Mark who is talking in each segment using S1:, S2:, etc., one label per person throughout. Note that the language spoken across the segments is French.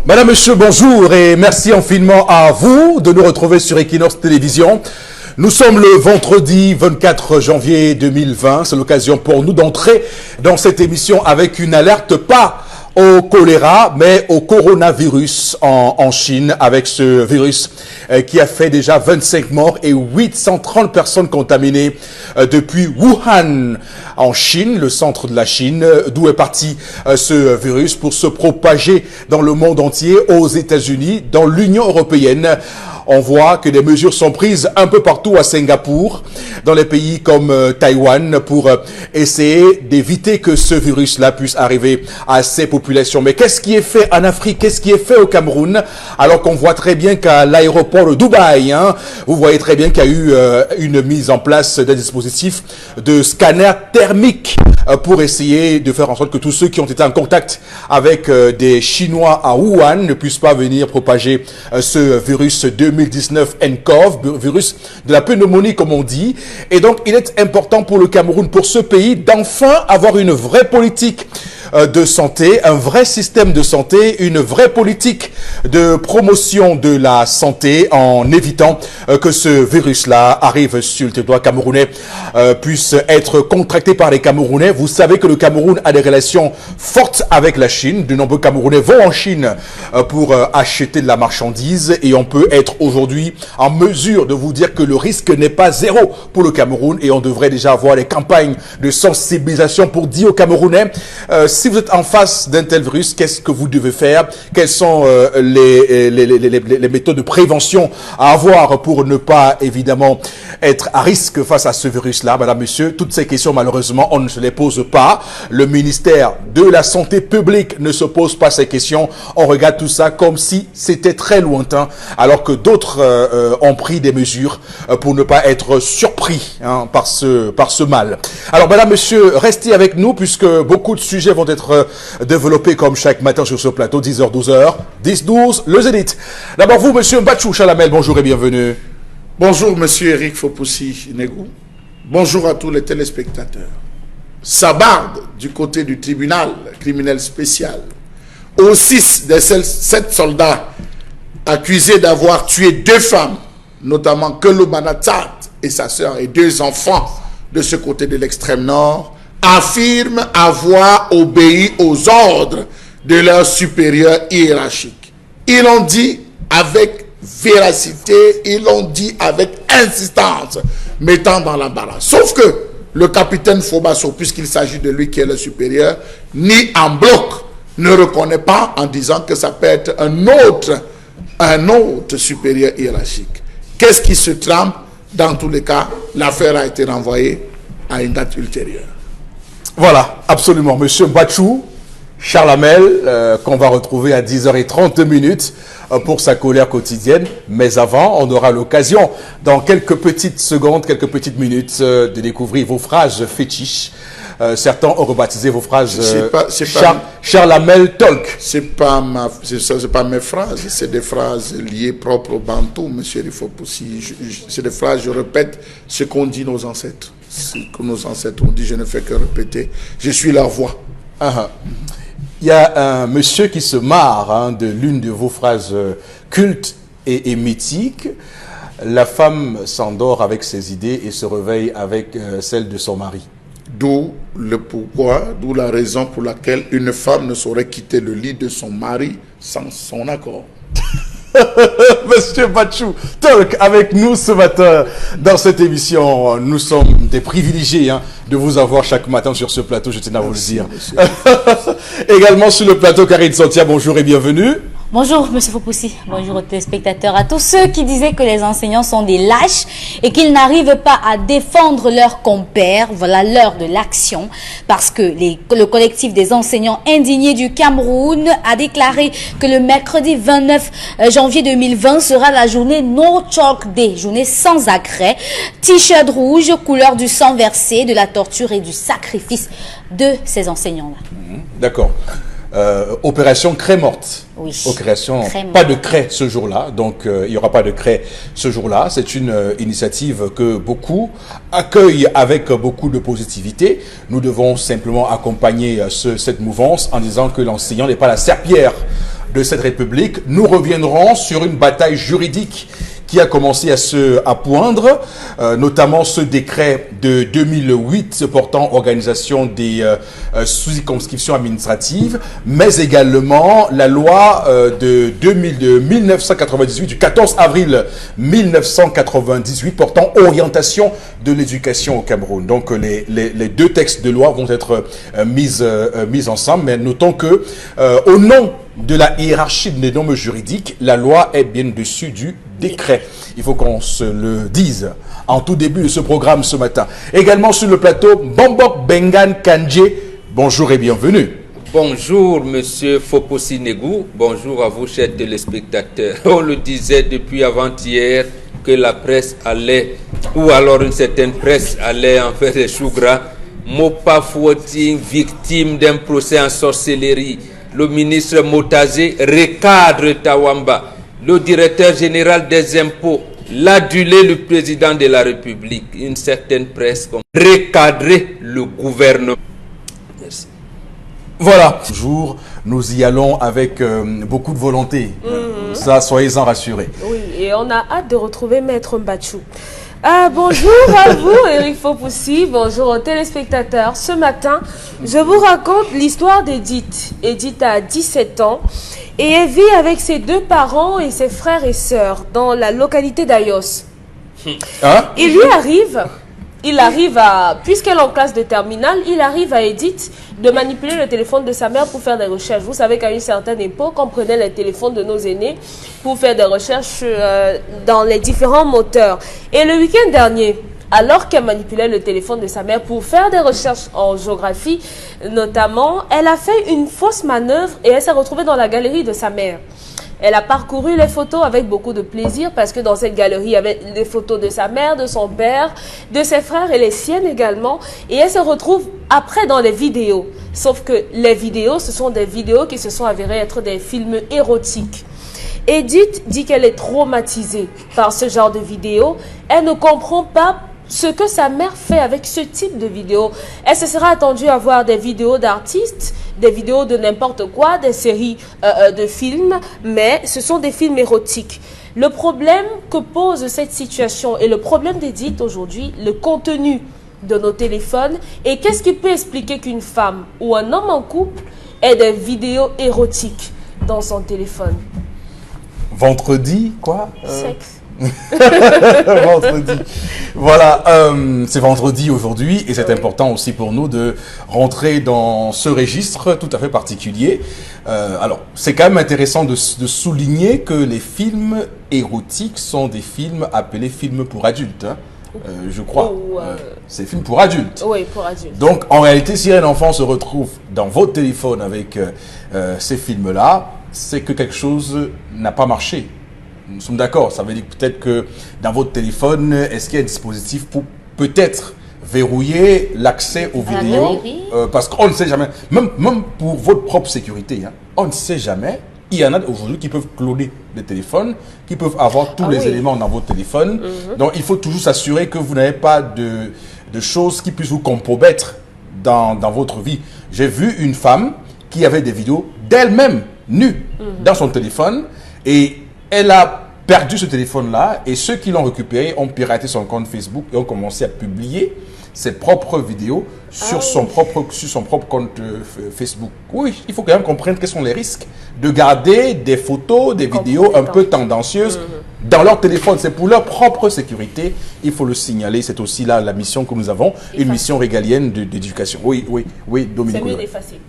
S1: Madame, monsieur, bonjour et merci infiniment à vous de nous retrouver sur Equinox Télévision. Nous sommes le vendredi 24 janvier 2020. C'est l'occasion pour nous d'entrer dans cette émission avec une alerte, pas au choléra, mais au coronavirus en Chine, avec ce virus qui a fait déjà 25 morts et 830 personnes contaminées depuis Wuhan, en Chine, le centre de la Chine, d'où est parti ce virus pour se propager dans le monde entier, aux États-Unis, dans l'Union européenne. On voit que des mesures sont prises un peu partout à Singapour, dans les pays comme Taïwan, pour essayer d'éviter que ce virus-là puisse arriver à ces populations. Mais qu'est-ce qui est fait en Afrique? Qu'est-ce qui est fait au Cameroun? Alors qu'on voit très bien qu'à l'aéroport de Dubaï, vous voyez très bien qu'il y a eu une mise en place d'un dispositif de scanner thermique pour essayer de faire en sorte que tous ceux qui ont été en contact avec des Chinois à Wuhan ne puissent pas venir propager ce virus 2019 nCoV, virus de la pneumonie comme on dit. Et donc il est important pour le Cameroun, pour ce pays, d'enfin avoir une vraie politique de santé, un vrai système de santé, une vraie politique de promotion de la santé en évitant que ce virus-là arrive sur le territoire camerounais, puisse être contracté par les Camerounais. Vous savez que le Cameroun a des relations fortes avec la Chine. De nombreux Camerounais vont en Chine pour acheter de la marchandise et on peut être aujourd'hui en mesure de vous dire que le risque n'est pas zéro pour le Cameroun et on devrait déjà avoir des campagnes de sensibilisation pour dire aux Camerounais si vous êtes en face d'un tel virus, qu'est-ce que vous devez faire? Quelles sont les méthodes de prévention à avoir pour ne pas, évidemment, être à risque face à ce virus-là? Madame, monsieur, toutes ces questions, malheureusement, on ne se les pose pas. Le ministère de la Santé publique ne se pose pas ces questions. On regarde tout ça comme si c'était très lointain, alors que d'autres ont pris des mesures pour ne pas être surpris par ce mal. Alors, madame, monsieur, restez avec nous puisque beaucoup de sujets vont être développés comme chaque matin sur ce plateau, 10h, 12h, 10-12, le Zénith. D'abord, vous, monsieur Mbachou Chalamel, bonjour et bienvenue.
S2: Bonjour, monsieur Eric Fopoussi-Negou. Bonjour à tous les téléspectateurs. Sabarde du côté du tribunal criminel spécial. Aux 6 des 7 soldats accusés d'avoir tué 2 femmes, notamment Kelo Banatat et sa sœur et 2 enfants de ce côté de l'extrême nord, affirment avoir obéi aux ordres de leurs supérieurs hiérarchiques. Ils l'ont dit avec véracité, ils l'ont dit avec insistance, mettant dans l'embarras. Sauf que le capitaine Fobasso, puisqu'il s'agit de lui qui est le supérieur, ni en bloc ne reconnaît pas en disant que ça peut être un autre supérieur hiérarchique. Qu'est-ce qui se trame? Dans tous les cas, l'affaire a été renvoyée à une date ultérieure.
S1: Voilà, absolument. Monsieur Mbachou Chalamel, qu'on va retrouver à 10h30 pour sa colère quotidienne. Mais avant, on aura l'occasion, dans quelques petites secondes, quelques petites minutes, de découvrir vos phrases fétiches. Certains ont rebaptisé vos phrases Chalamel Talk.
S2: C'est pas mes phrases, c'est des phrases liées propres au Bantou, monsieur Rifopoussi. C'est des phrases, je répète ce qu'ont dit nos ancêtres. Ce que nos ancêtres ont dit, je ne fais que répéter. Je suis leur voix.
S1: Il y a un monsieur qui se marre de l'une de vos phrases cultes et mythiques. La femme s'endort avec ses idées et se réveille avec celles de son mari.
S2: D'où le pourquoi, d'où la raison pour laquelle une femme ne saurait quitter le lit de son mari sans son accord.
S1: Monsieur Mbachou Talk avec nous ce matin dans cette émission. Nous sommes des privilégiés de vous avoir chaque matin sur ce plateau, je tiens à vous le dire. Également sur le plateau, Karine Santia, bonjour et bienvenue.
S3: Bonjour, monsieur Fopoussi. Bonjour aux téléspectateurs, à tous ceux qui disaient que les enseignants sont des lâches et qu'ils n'arrivent pas à défendre leurs compères. Voilà l'heure de l'action parce que le collectif des enseignants indignés du Cameroun a déclaré que le mercredi 29 janvier 2020 sera la journée No Chalk Day, journée sans agrès, t-shirt rouge, couleur du sang versé, de la torture et du sacrifice de ces enseignants-là.
S1: D'accord. Opération craie morte.
S3: Oui.
S1: Opération pas de craie ce jour-là, donc il n'y aura pas de craie ce jour-là. C'est une initiative que beaucoup accueillent avec beaucoup de positivité. Nous devons simplement accompagner cette mouvance en disant que l'enseignant n'est pas la serpillière de cette République. Nous reviendrons sur une bataille juridique qui a commencé à poindre, notamment ce décret de 2008 portant organisation des sous-circonscriptions administratives, mais également la loi de 1998, du 14 avril 1998 portant orientation de l'éducation au Cameroun. Donc les deux textes de loi vont être mis ensemble, mais notons que au nom de la hiérarchie des normes juridiques, la loi est bien dessus du décret. Il faut qu'on se le dise en tout début de ce programme ce matin. Également sur le plateau, Bombok Bengan Kandje. Bonjour et bienvenue.
S4: Bonjour Monsieur Foposi Negou. Bonjour à vous chers téléspectateurs. On le disait depuis avant-hier que la presse allait, ou alors une certaine presse allait en faire des choux gras. Mopa Fouoting, victime d'un procès en sorcellerie. Le ministre Motazé recadre Tawamba. Le directeur général des impôts l'adulé le président de la République. Une certaine presse comme recadrer le gouvernement. Merci.
S1: Voilà. Toujours, nous y allons avec beaucoup de volonté. Ça, soyez-en rassurés.
S5: Oui, et on a hâte de retrouver Maître Mbachou. Bonjour à vous, Eric Fopoussi. Bonjour aux téléspectateurs. Ce matin, je vous raconte l'histoire d'Edith. Edith a 17 ans et elle vit avec ses deux parents et ses frères et sœurs dans la localité d'Ayos.
S1: Hein?
S5: Il arrive à, puisqu'elle est en classe de terminale, il arrive à Edith de manipuler le téléphone de sa mère pour faire des recherches. Vous savez qu'à une certaine époque, on prenait les téléphones de nos aînés pour faire des recherches dans les différents moteurs. Et le week-end dernier, alors qu'elle manipulait le téléphone de sa mère pour faire des recherches en géographie, notamment, elle a fait une fausse manœuvre et elle s'est retrouvée dans la galerie de sa mère. Elle a parcouru les photos avec beaucoup de plaisir parce que dans cette galerie, il y avait des photos de sa mère, de son père, de ses frères et les siennes également. Et elle se retrouve après dans les vidéos. Sauf que les vidéos, ce sont des vidéos qui se sont avérées être des films érotiques. Edith dit qu'elle est traumatisée par ce genre de vidéos. Elle ne comprend pas ce que sa mère fait avec ce type de vidéos. Elle se sera attendue à voir des vidéos d'artistes, des vidéos de n'importe quoi, des séries de films, mais ce sont des films érotiques. Le problème que pose cette situation et le problème d'Edith aujourd'hui, le contenu de nos téléphones, et qu'est-ce qui peut expliquer qu'une femme ou un homme en couple ait des vidéos érotiques dans son téléphone?
S1: Vendredi, quoi
S5: Sexe.
S1: Vendredi. Voilà, c'est vendredi aujourd'hui et c'est important aussi pour nous de rentrer dans ce registre tout à fait particulier. Alors, c'est quand même intéressant de souligner que les films érotiques sont des films appelés films pour adultes. Hein. Je crois. C'est films pour adultes.
S5: Oui, pour adultes.
S1: Donc, en réalité, si un enfant se retrouve dans votre téléphone avec ces films-là, c'est que quelque chose n'a pas marché. Nous sommes d'accord. Ça veut dire peut-être que dans votre téléphone, est-ce qu'il y a un dispositif pour peut-être verrouiller l'accès aux vidéos parce qu'on ne sait jamais, même pour votre propre sécurité, hein, on ne sait jamais. Il y en a aujourd'hui qui peuvent cloner des téléphones, qui peuvent avoir tous les éléments dans votre téléphone. Donc, il faut toujours s'assurer que vous n'avez pas de choses qui puissent vous compromettre dans votre vie. J'ai vu une femme qui avait des vidéos d'elle-même nue dans son téléphone et elle a perdu ce téléphone-là et ceux qui l'ont récupéré ont piraté son compte Facebook et ont commencé à publier ses propres vidéos sur son propre compte Facebook. Oui, il faut quand même comprendre quels sont les risques de garder des photos, des vidéos un peu tendancieuses dans leur téléphone. C'est pour leur propre sécurité. Il faut le signaler. C'est aussi là la mission que nous avons, une mission régalienne d'éducation. Oui, Dominique.
S5: C'est mieux d'effacer.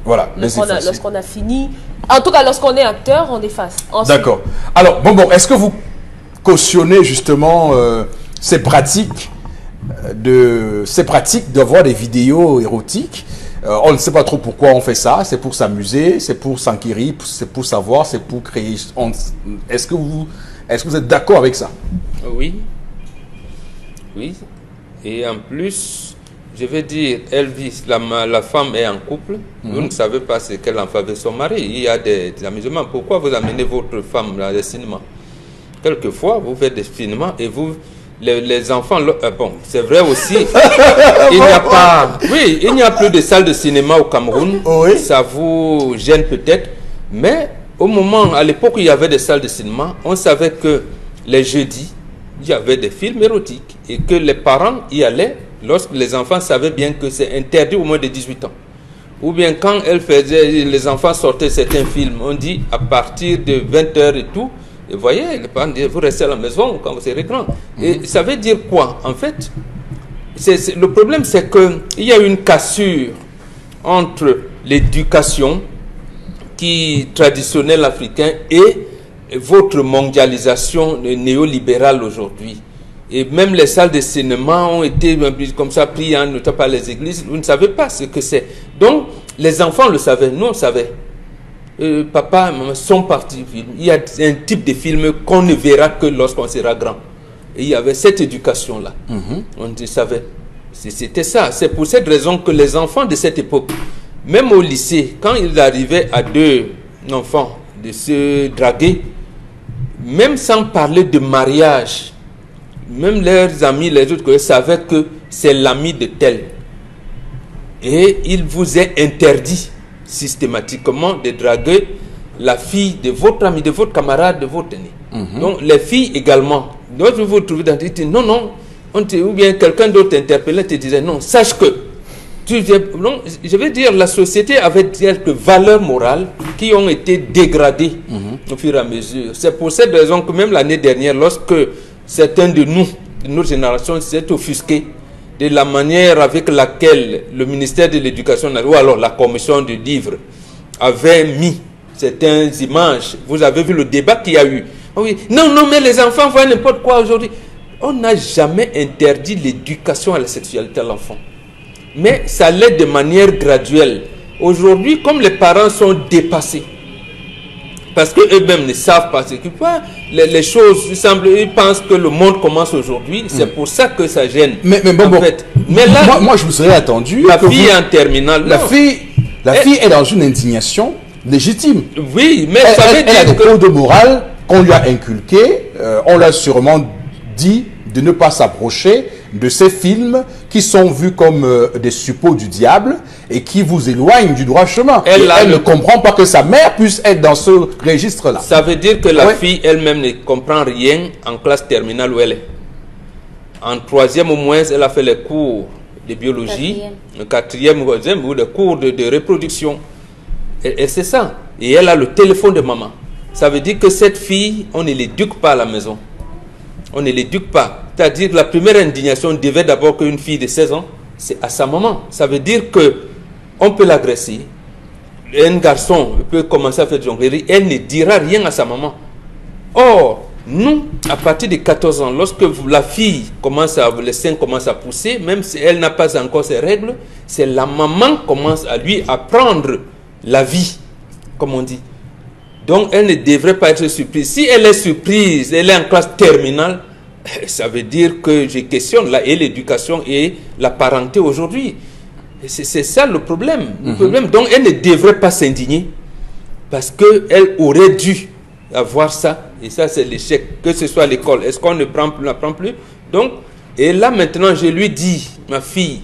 S1: Voilà.
S5: Lorsqu'on a fini, en tout cas lorsqu'on est acteur, on efface.
S1: D'accord. Alors, bon, est-ce que vous cautionnez justement ces pratiques de voir des vidéos érotiques? On ne sait pas trop pourquoi on fait ça. C'est pour s'amuser, c'est pour s'enquérir, c'est pour savoir, c'est pour créer. Est-ce que vous êtes d'accord avec ça?
S4: Oui. Et en plus, je vais dire, elle vit, la femme est en couple, vous ne savez pas ce qu'elle en fait avec son mari. Il y a des amusements. Pourquoi vous amenez votre femme dans les cinémas? Quelquefois, vous faites des cinémas et les enfants, bon, c'est vrai aussi, il n'y a plus de salles de cinéma au Cameroun. Ça vous gêne peut-être, mais au moment, à l'époque où il y avait des salles de cinéma, on savait que les jeudis, il y avait des films érotiques et que les parents y allaient lorsque les enfants savaient bien que c'est interdit au moins de 18 ans. Ou bien quand les enfants sortaient certains films, on dit à partir de 20h et tout, et vous voyez, les parents disent, vous restez à la maison quand vous serez grand. Et ça veut dire quoi? En fait, le problème c'est qu'il y a une cassure entre l'éducation traditionnelle africaine et votre mondialisation néolibérale aujourd'hui. Et même les salles de cinéma ont été comme ça prises notamment par les églises. Vous ne savez pas ce que c'est. Donc, les enfants le savaient, nous on savait. Papa et maman sont partis filmer. Il y a un type de film qu'on ne verra que lorsqu'on sera grand. Et il y avait cette éducation-là. On le savait. C'était ça. C'est pour cette raison que les enfants de cette époque, même au lycée, quand ils arrivaient à deux enfants de se draguer, même sans parler de mariage, même leurs amis, les autres, savaient que c'est l'ami de tel. Et il vous est interdit systématiquement de draguer la fille de votre ami, de votre camarade, de votre aîné. Donc les filles également. Donc vous vous trouvez dans des non, non, ou bien quelqu'un d'autre t'interpellait, te disait non, sache que non, je veux dire, la société avait quelques valeurs morales qui ont été dégradées au fur et à mesure. C'est pour cette raison que même l'année dernière, lorsque certains de nous, de notre génération, s'est offusqués de la manière avec laquelle le ministère de l'Éducation, ou alors la commission du livre, avait mis certaines images. Vous avez vu le débat qu'il y a eu. Oui, non, non, mais les enfants voient n'importe quoi aujourd'hui. On n'a jamais interdit l'éducation à la sexualité à l'enfant. Mais ça l'est de manière graduelle. Aujourd'hui, comme les parents sont dépassés, parce qu'eux-mêmes ne savent pas ce qu'ils font, les choses, ils pensent que le monde commence aujourd'hui. C'est pour ça que ça gêne.
S1: Mais bon,
S4: en fait. Mais là,
S1: moi, je vous serais attendu.
S4: La fille est en terminale.
S1: La fille est dans une indignation légitime.
S4: Oui, mais ça veut dire
S1: elle a des codes moraux qu'on lui a inculqués. On l'a sûrement dit de ne pas s'approcher de ces films qui sont vus comme des suppôts du diable et qui vous éloignent du droit chemin. Elle ne comprend pas que sa mère puisse être dans ce registre-là.
S4: Ça veut dire que la fille elle-même ne comprend rien en classe terminale où elle est. En troisième au moins, elle a fait les cours de biologie, le quatrième ou les cours de reproduction. Et c'est ça. Et elle a le téléphone de maman. Ça veut dire que cette fille, on ne l'éduque pas à la maison. On ne l'éduque pas. C'est-à-dire que la première indignation devait d'abord qu'une fille de 16 ans, c'est à sa maman. Ça veut dire que on peut l'agresser. Un garçon peut commencer à faire de jonglerie. Elle ne dira rien à sa maman. Or, nous, à partir de 14 ans, lorsque la fille les seins commencent à pousser, même si elle n'a pas encore ses règles, c'est la maman qui commence à lui apprendre la vie, comme on dit. Donc, elle ne devrait pas être surprise. Si elle est surprise, elle est en classe terminale, ça veut dire que je questionne là, et l'éducation et la parenté aujourd'hui. C'est ça le problème. Donc, elle ne devrait pas s'indigner parce qu'elle aurait dû avoir ça. Et ça, c'est l'échec. Que ce soit à l'école. Est-ce qu'on ne l'apprend plus? Donc, et là, maintenant, je lui dis, ma fille,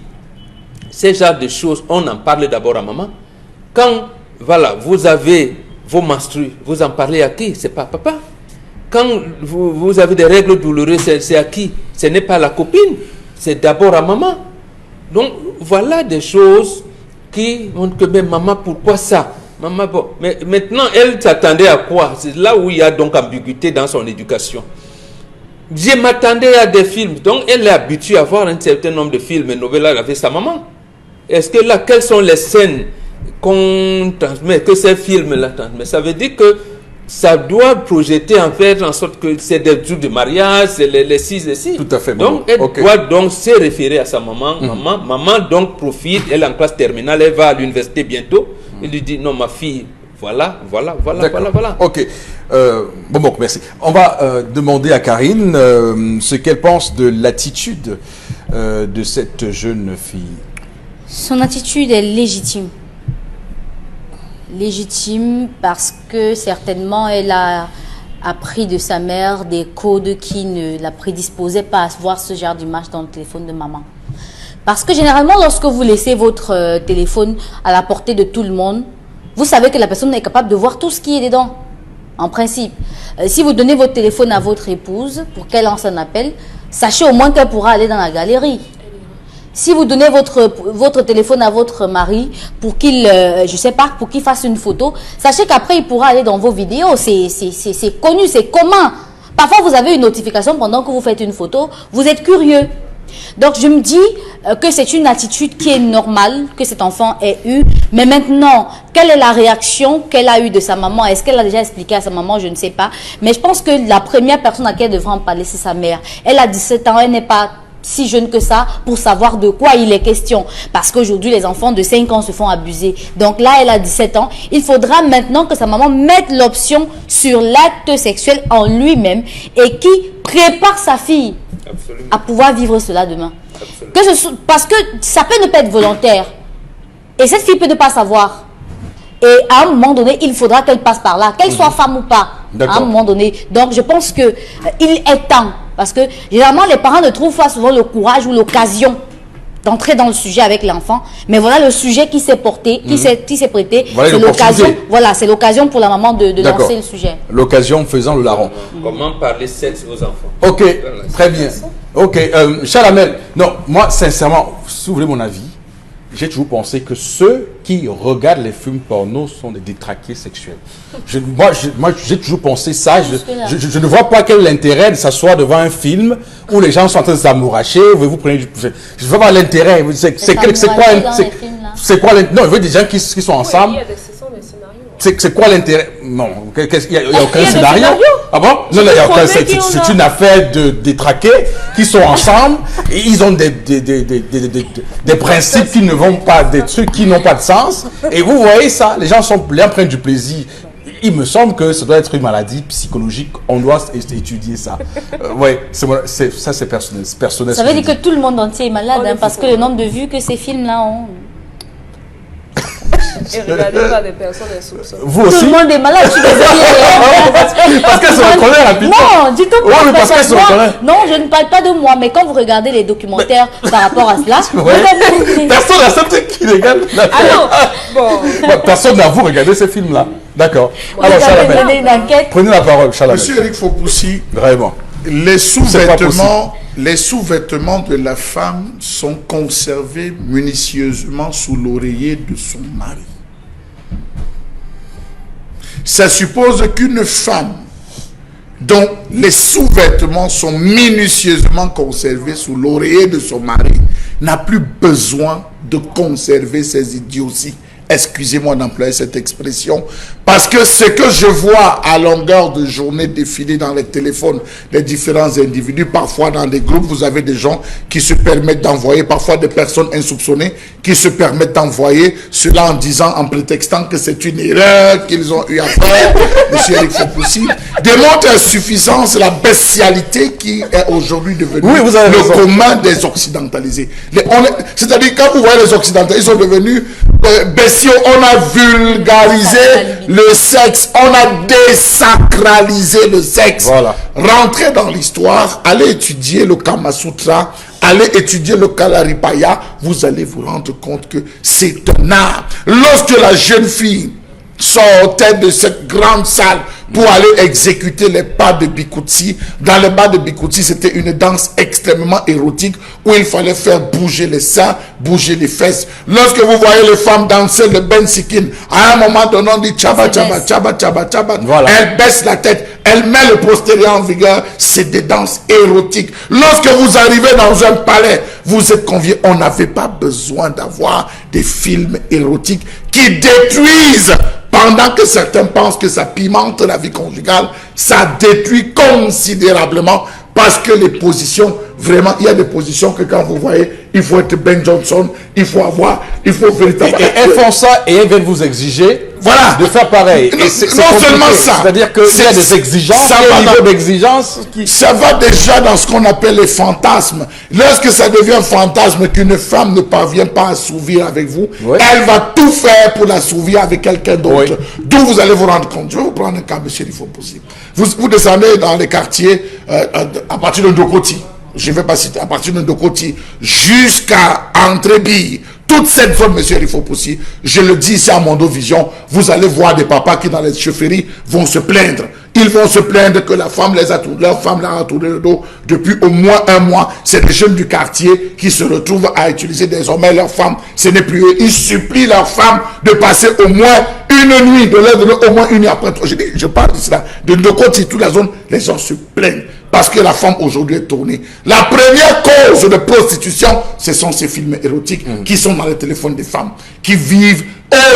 S4: ces genres de choses, on en parle d'abord à maman. Quand, voilà, vous avez vos menstrues, vous en parlez à qui? C'est pas papa. Quand vous avez des règles douloureuses, c'est à qui? Ce n'est pas la copine, c'est d'abord à maman. Donc, voilà des choses qui montrent que, mais maman, pourquoi ça? Maman, bon, mais maintenant, elle s'attendait à quoi? C'est là où il y a donc ambiguïté dans son éducation. Je m'attendais à des films. Donc, elle est habituée à voir un certain nombre de films et novellas avec sa maman. Est-ce que là, quelles sont les scènes qu'on transmet, que ces films-là transmettent? Ça veut dire que ça doit projeter en fait en sorte que c'est des jours de mariage, c'est les 6 et 6.
S1: Tout à fait.
S4: Donc, elle doit donc se référer à sa maman. Maman donc profite, elle est en classe terminale, elle va à l'université bientôt. Elle lui dit, non, ma fille, voilà.
S1: Ok. Bon, merci. On va demander à Karine ce qu'elle pense de l'attitude de cette jeune fille.
S3: Son attitude est légitime. Légitime parce que certainement elle a appris de sa mère des codes qui ne la prédisposaient pas à voir ce genre d'image dans le téléphone de maman. Parce que généralement, lorsque vous laissez votre téléphone à la portée de tout le monde, vous savez que la personne est capable de voir tout ce qui est dedans. en principe. Si vous donnez votre téléphone à votre épouse pour qu'elle lance un appel, sachez au moins qu'elle pourra aller dans la galerie. Si vous donnez votre téléphone à votre mari pour qu'il, je sais pas, pour qu'il fasse une photo, sachez qu'après il pourra aller dans vos vidéos. C'est connu, c'est commun. Parfois vous avez une notification pendant que vous faites une photo, vous êtes curieux. Donc je me dis que c'est une attitude qui est normale que cet enfant ait eue. Mais maintenant, quelle est la réaction qu'elle a eue de sa maman? Est-ce qu'elle a déjà expliqué à sa maman? Je ne sais pas. Mais je pense que la première personne à qui elle devrait en parler, c'est sa mère. Elle a 17 ans, elle n'est pas si jeune que ça pour savoir de quoi il est question. Parce qu'aujourd'hui, les enfants de 5 ans se font abuser. Donc là, elle a 17 ans. Il faudra maintenant que sa maman mette l'option sur l'acte sexuel en lui-même et qui prépare sa fille à pouvoir vivre cela demain. Parce que ça peut ne pas être volontaire. Et cette fille peut ne pas savoir. Et à un moment donné, il faudra qu'elle passe par là, qu'elle soit femme ou pas. À un moment donné. Donc je pense qu'il est temps. Parce que généralement, les parents ne trouvent pas souvent le courage ou l'occasion d'entrer dans le sujet avec l'enfant. Mais voilà le sujet qui s'est porté, qui s'est prêté.
S1: Voilà
S3: c'est l'occasion. Voilà, c'est l'occasion pour la maman de lancer le sujet.
S1: L'occasion faisant le larron.
S4: Comment parler sexe aux enfants?
S1: Ok, très bien. Ok, Chalamel, non, moi, sincèrement, si vous voulez mon avis, j'ai toujours pensé que ceux qui regardent les films porno sont des détraqués sexuels. Moi, j'ai toujours pensé ça. Je ne vois pas quel est l'intérêt de s'asseoir devant un film où les gens sont en train de s'amouracher. Vous prenez je ne vois pas l'intérêt. C'est quoi non, je veux des gens qui sont ensemble. C'est quoi l'intérêt? Non, il n'y a aucun scénario. Ah bon? Non, il n'y a aucun. C'est une affaire de détraqués qui sont ensemble et ils ont des principes qui ne vont pas, des trucs qui n'ont pas de sens. Et vous voyez ça, les gens prennent du plaisir. Il me semble que ça doit être une maladie psychologique. On doit étudier ça. Ouais, ça c'est personnel.
S3: Ça veut dire que tout le monde entier est malade, parce que le nombre de vues que ces films-là ont.
S5: Et regardez pas des personnes insoupçonnées.
S1: Vous aussi?
S3: Tout le monde est malade, je suis désolée.
S1: Parce qu'elle se reconnaît rapidement.
S3: Non, du tout pas.
S1: Oui, parce qu'elle se reconnaît.
S3: Non, je ne parle pas de moi, mais quand vous regardez les documentaires par rapport à cela,
S1: personne n'a accepté qu'il regarde.
S5: Ah non. Bon.
S1: Personne n'a vous regardé ces films-là. D'accord. Alors, Chalamel, prenez la parole, Chalamel.
S2: Monsieur Eric Fopoussi,
S1: vraiment.
S2: Les sous-vêtements de la femme sont conservés minutieusement sous l'oreiller de son mari. Ça suppose qu'une femme dont les sous-vêtements sont minutieusement conservés sous l'oreiller de son mari n'a plus besoin de conserver ses idioties. Excusez-moi d'employer cette expression, parce que ce que je vois à longueur de journée défiler dans les téléphones des différents individus, parfois dans des groupes, vous avez des gens qui se permettent d'envoyer, parfois des personnes insoupçonnées, qui se permettent d'envoyer cela en disant, en prétextant que c'est une erreur qu'ils ont eu à faire. Monsieur Eric Fopoussi démontre à suffisance la bestialité qui est aujourd'hui devenue le commun des occidentalisés. C'est-à-dire, quand vous voyez les occidentalisés, ils sont devenus bestiaux. On a vulgarisé le sexe, on a désacralisé le sexe.
S1: Voilà.
S2: Rentrez dans l'histoire, allez étudier le Kama Sutra, allez étudier le Kalaripaya, vous allez vous rendre compte que c'est un art. Lorsque la jeune fille sortait de cette grande salle pour aller exécuter les pas de Bikutsi. Dans les pas de Bikutsi, c'était une danse extrêmement érotique où il fallait faire bouger les seins, bouger les fesses. Lorsque vous voyez les femmes danser le Ben Sikin, à un moment donné, on dit tchaba, tchaba, tchaba, tchaba, tchaba. Voilà. Elle baisse la tête, elle met le postérieur en vigueur. C'est des danses érotiques. Lorsque vous arrivez dans un palais, vous êtes conviés. On n'avait pas besoin d'avoir des films érotiques qui détruisent. Pendant que certains pensent que ça pimente la vie conjugale, ça détruit considérablement parce que les positions, vraiment, il y a des positions que quand vous voyez, il faut être Ben Johnson, il faut véritablement...
S1: Et elles font ça et elles viennent vous exiger de faire pareil.
S2: Non seulement ça.
S1: C'est-à-dire qu'il y a des exigences,
S2: ça va déjà dans ce qu'on appelle les fantasmes. Lorsque ça devient un fantasme qu'une femme ne parvient pas à assouvir avec vous, elle va tout faire pour l'assouvir avec quelqu'un d'autre. D'où vous allez vous rendre compte. Je vais vous prendre un cas, monsieur, il faut possible. Vous descendez dans les quartiers à partir de Ndokoti. je ne vais pas citer, à partir de Ndokoti jusqu'à Entrebille, toute cette zone, monsieur Rifopoussi, je le dis ici à Mondo Vision, vous allez voir des papas qui dans les chefferies vont se plaindre. Ils vont se plaindre que leur femme leur a tourné le dos depuis au moins un mois. C'est des jeunes du quartier qui se retrouvent à utiliser désormais leur femme. Ce n'est plus eux. Ils supplient leur femme de passer au moins une nuit, de leur au moins une nuit après. Je parle de cela. De côté, toute la zone, les gens se plaignent. Parce que la femme aujourd'hui est tournée. La première cause de prostitution, ce sont ces films érotiques qui sont dans les téléphones des femmes, qui vivent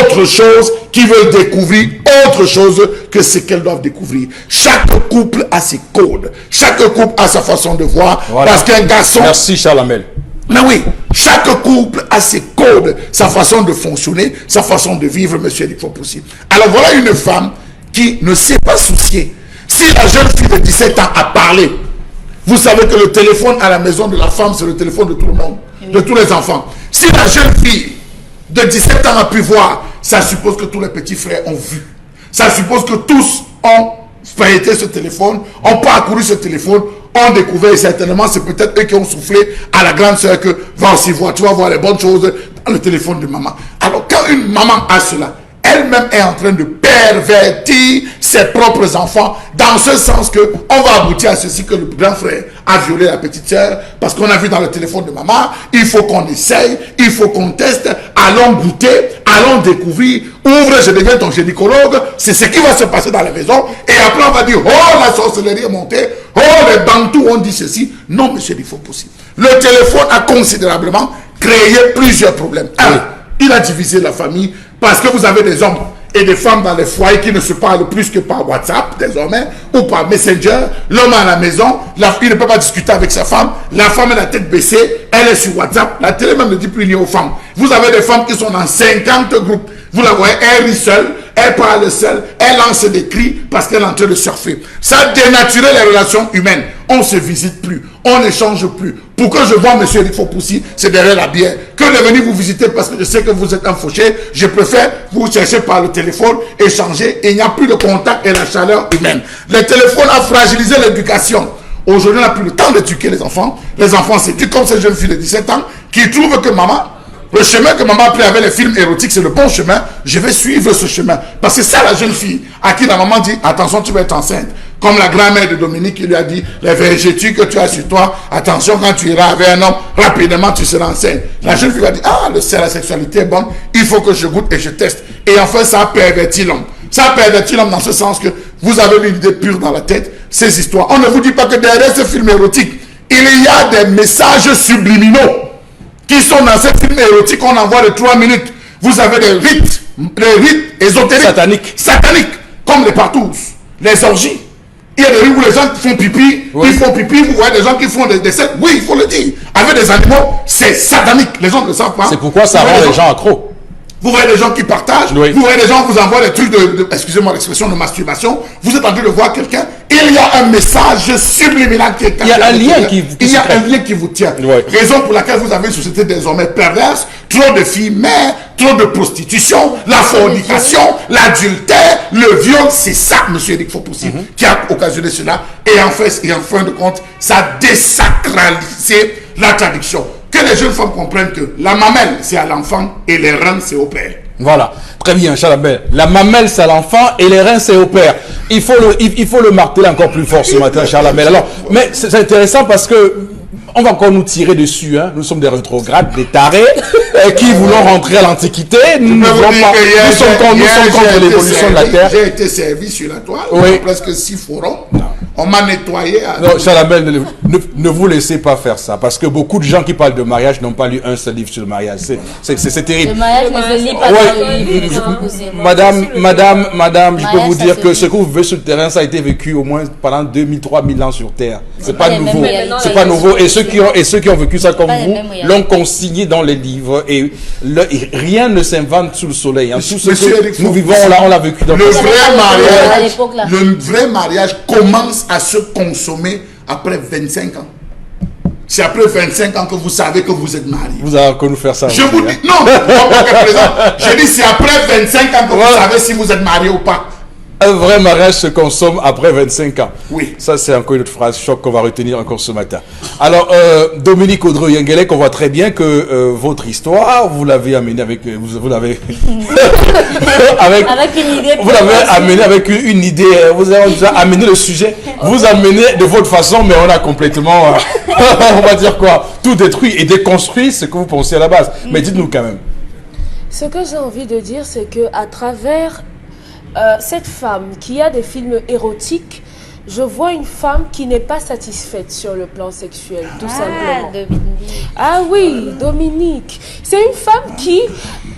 S2: autre chose, qui veulent découvrir autre chose que ce qu'elles doivent découvrir. Chaque couple a ses codes. Chaque couple a sa façon de voir. Voilà. Parce qu'un garçon...
S1: Merci Charles Amel.
S2: Mais oui, chaque couple a ses codes, sa façon de fonctionner, sa façon de vivre, monsieur Rifopoussi. Alors voilà une femme qui ne s'est pas souciée. Si la jeune fille de 17 ans a parlé, vous savez que le téléphone à la maison de la femme, c'est le téléphone de tout le monde, de tous les enfants. Si la jeune fille de 17 ans a pu voir, ça suppose que tous les petits frères ont vu. Ça suppose que tous ont feuilleté ce téléphone, ont parcouru ce téléphone, ont découvert, et certainement c'est peut-être eux qui ont soufflé à la grande sœur que va aussi voir, tu vas voir les bonnes choses dans le téléphone de maman. Alors quand une maman a cela, elle-même est en train de pervertir ses propres enfants dans ce sens que on va aboutir à ceci que le grand frère a violé la petite sœur parce qu'on a vu dans le téléphone de maman, il faut qu'on essaye, il faut qu'on teste, allons goûter, allons découvrir, ouvre, je deviens ton gynécologue, c'est ce qui va se passer dans la maison et après on va dire, oh la sorcellerie est montée, oh les bantous ont dit ceci. Non monsieur, il faut possible. Le téléphone a considérablement créé plusieurs problèmes. Un, il a divisé la famille. Parce que vous avez des hommes et des femmes dans les foyers qui ne se parlent plus que par WhatsApp, désormais, ou par Messenger. L'homme à la maison, il ne peut pas discuter avec sa femme. La femme a la tête baissée, elle est sur WhatsApp. La télé même ne dit plus rien aux femmes. Vous avez des femmes qui sont dans 50 groupes. Vous la voyez, elle rit seule, elle parle seule, elle lance des cris parce qu'elle est en train de surfer. Ça a dénaturé les relations humaines. On ne se visite plus, on n'échange plus. Pour que je vois M. Rifopoussi, c'est derrière la bière. Que de venir vous visiter parce que je sais que vous êtes un fauché, je préfère vous chercher par le téléphone, échanger, et il n'y a plus de contact et la chaleur humaine. Le téléphone a fragilisé l'éducation. Aujourd'hui, on n'a plus le temps d'éduquer les enfants. Les enfants s'éduquent comme ces jeunes filles de 17 ans qui trouvent que maman, le chemin que maman a pris avec les films érotiques, c'est le bon chemin. Je vais suivre ce chemin. Parce que c'est ça la jeune fille à qui la maman dit, attention, tu vas être enceinte. Comme la grand-mère de Dominique qui lui a dit, les vergetures que tu as sur toi, attention, quand tu iras avec un homme, rapidement tu seras enceinte. La jeune fille va dire, ah, la sexualité est bonne, il faut que je goûte et je teste. Et enfin, ça a perverti l'homme. Ça a perverti l'homme dans ce sens que vous avez une idée pure dans la tête, ces histoires. On ne vous dit pas que derrière ce film érotique, il y a des messages subliminaux qui sont dans ces films érotiques qu'on envoie de 3 minutes. Vous avez des rites ésotériques, sataniques, comme les partous, les orgies. Il y a des rites où les gens font pipi, ils font pipi, vous voyez des gens qui font des scènes, oui, il faut le dire, avec des animaux, c'est satanique, les gens ne le savent pas.
S1: C'est pourquoi ça rend les gens accros.
S2: Vous voyez des gens qui partagent, vous voyez des gens qui vous envoient des trucs excusez-moi l'expression, de masturbation, vous êtes en train de voir quelqu'un, il y a un message subliminal qui est
S1: il y a un lien
S2: qui vous tient. Raison pour laquelle vous avez une société désormais perverse, trop de filles mères, trop de prostitution, la fornication, l'adultère, le viol, c'est ça, monsieur Eric Fopoussi, qui a occasionné cela. Et en fin de compte, ça a désacralisé la traduction. Que les jeunes femmes comprennent que la mamelle, c'est à l'enfant et les reins, c'est au père.
S1: Voilà, très bien, Charles. La mamelle, c'est à l'enfant et les reins, c'est au père. Il faut le marteler encore plus fort ce matin, Charles. Alors, mais c'est intéressant parce que on va encore nous tirer dessus. Hein. Nous sommes des rétrogrades, des tarés qui voulons rentrer à l'Antiquité. Nous sommes contre l'évolution de la Terre.
S2: J'ai été servi sur la toile, presque 6 fourrons. On m'a nettoyé.
S1: Non, Charles, ne vous laissez pas faire ça. Parce que beaucoup de gens qui parlent de mariage n'ont pas lu un seul livre sur le mariage. C'est terrible.
S3: Le mariage ne se lit pas dans le livre.
S1: Madame, je peux vous dire que ce que vous vivez sur le terrain, ça a été vécu au moins pendant 2000-3000 ans sur Terre. C'est pas nouveau. C'est pas nouveau. Et ceux qui ont vécu ça comme vous l'ont consigné dans les livres. Et rien ne s'invente sous le soleil. Tout ce que nous vivons, on l'a vécu dans le
S2: mariage. Le vrai mariage commence à se consommer après 25 ans. C'est après 25 ans que vous savez que vous êtes marié.
S1: Vous allez encore nous faire ça.
S2: Je vous dis, non, je dis c'est après 25 ans que vous savez si vous êtes marié ou pas.
S1: Un vrai mariage se consomme après 25 ans.
S2: Oui.
S1: Ça, c'est encore une autre phrase choc qu'on va retenir encore ce matin. Alors, Dominique Audrey-Yengelek, on voit très bien que votre histoire, vous l'avez amenée avec... Vous l'avez... avec
S3: une idée.
S1: Vous l'avez amené avec une idée. Vous avez déjà amené le sujet. Vous amenez de votre façon, mais on a complètement... on va dire quoi? Tout détruit et déconstruit ce que vous pensez à la base. Mais dites-nous quand même.
S5: Ce que j'ai envie de dire, c'est que à travers cette femme qui a des films érotiques, je vois une femme qui n'est pas satisfaite sur le plan sexuel, tout simplement.
S3: Dominique.
S5: Ah oui, Dominique. C'est une femme qui,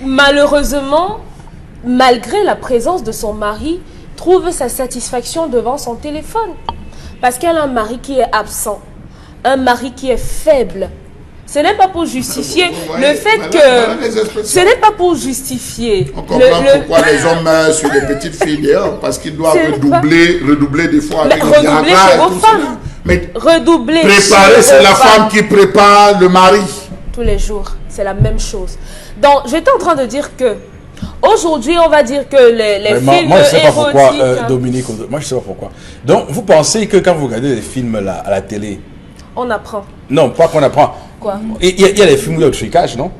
S5: malheureusement, malgré la présence de son mari, trouve sa satisfaction devant son téléphone. Parce qu'elle a un mari qui est absent, un mari qui est faible. Ce n'est pas pour justifier le fait que... Ce n'est pas pour justifier...
S2: On comprend pourquoi les hommes meurent sur des petites filles dehors, parce qu'ils doivent redoubler des fois avec le
S5: redoubler chez vos femmes.
S2: Mais
S5: redoubler
S2: préparer, c'est la femme qui prépare le mari.
S5: Tous les jours, c'est la même chose. Donc, j'étais en train de dire que aujourd'hui, on va dire que les films
S1: moi, je ne sais pas pourquoi,
S5: érotiques...
S1: Dominique, moi, je ne sais pas pourquoi. Donc, vous pensez que quand vous regardez les films là, à la télé...
S5: On apprend.
S1: Non, pas qu'on apprend.
S5: Quoi?
S1: Il y a les films où il y a le trucage, non?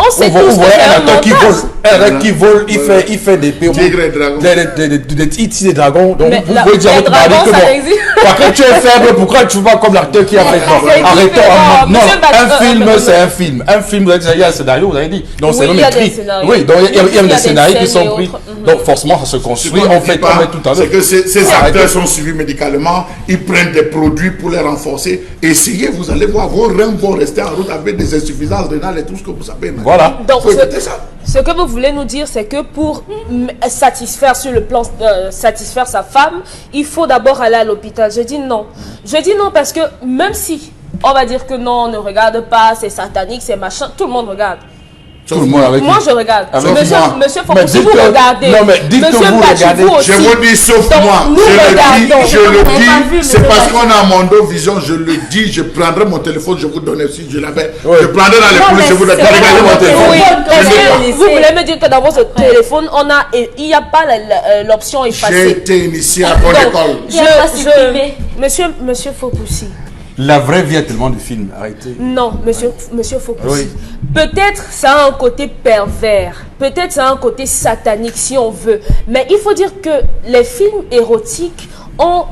S5: On sait tous que c'est un
S1: acteur qui
S5: montage.
S1: vole, un acteur qui vole, il fait des
S2: Tigre et dragon.
S1: des dragons. Donc,
S5: Mais
S1: vous pouvez dire à
S5: les
S1: votre mari
S5: dragons,
S1: que
S5: ça
S1: bon,
S5: existe.
S1: parce que tu es faible, pourquoi tu ne fais pas comme l'acteur qui a fait ça?
S5: C'est
S1: Arrêtons.
S5: différent.
S1: Non,
S5: Monsieur
S1: un film,
S5: Bachelot,
S1: c'est un film. Un film, vous avez dit, il y a un scénario, vous avez dit. Donc, c'est
S5: Oui,
S1: même
S5: il y a des
S1: écrit.
S5: scénarios.
S1: Oui, donc il y a
S5: Il y a
S1: des
S5: des
S1: scénarios qui
S5: scènes
S1: sont
S5: et
S1: pris.
S5: autres.
S1: Donc, forcément, ça se construit. On fait tout à l'heure.
S2: C'est que ces acteurs sont suivis médicalement, ils prennent des produits pour les renforcer. Essayez, vous allez voir, vos reins vont rester en route avec des insuffisances rénales et tout ce que vous savez.
S1: Voilà.
S5: Donc,
S2: Faut éviter ça.
S5: ce que vous voulez nous dire, c'est que pour satisfaire sur le plan satisfaire sa femme, il faut d'abord aller à l'hôpital. Je dis non. Je dis non parce que même si on va dire que non, on ne regarde pas, c'est satanique, c'est machin, tout le monde regarde.
S1: Tout le monde avec
S5: Moi, je regarde.
S1: Avec
S5: Monsieur
S1: moi.
S5: Foucault, si vous regardez.
S1: Non, mais dites que
S5: Monsieur
S1: vous
S5: Bachelot,
S1: regardez.
S5: vous aussi.
S2: Je vous dis, sauf
S5: Donc,
S2: moi,
S5: nous
S2: je
S5: regardons.
S2: le
S5: On a
S2: dis,
S5: vu,
S2: c'est
S5: monsieur
S2: parce
S5: Bachelot.
S2: qu'on a Mondo Vision, je le dis, je prendrai mon téléphone, je vous donne si je l'avais.
S1: Ouais.
S2: Je prendrai dans les
S3: Non,
S2: coulisses, je
S3: mais
S2: vous donne.
S3: c'est
S2: Regardez
S3: pas
S2: mon téléphone.
S5: Oui,
S3: Je
S5: parce
S3: n'ai
S5: que
S3: pas.
S5: vous voulez me dire que dans votre téléphone, il n'y a pas l'option
S2: J'ai
S5: effacer.
S2: été initié à mon école.
S3: Il y a pas supprimé.
S5: Monsieur Fopoussi.
S1: La vraie vie a tellement de films. Arrêtez.
S5: Non, monsieur Fopoussi.
S1: Oui.
S5: Peut-être ça a un côté pervers, peut-être ça a un côté satanique si on veut, mais il faut dire que les films érotiques ont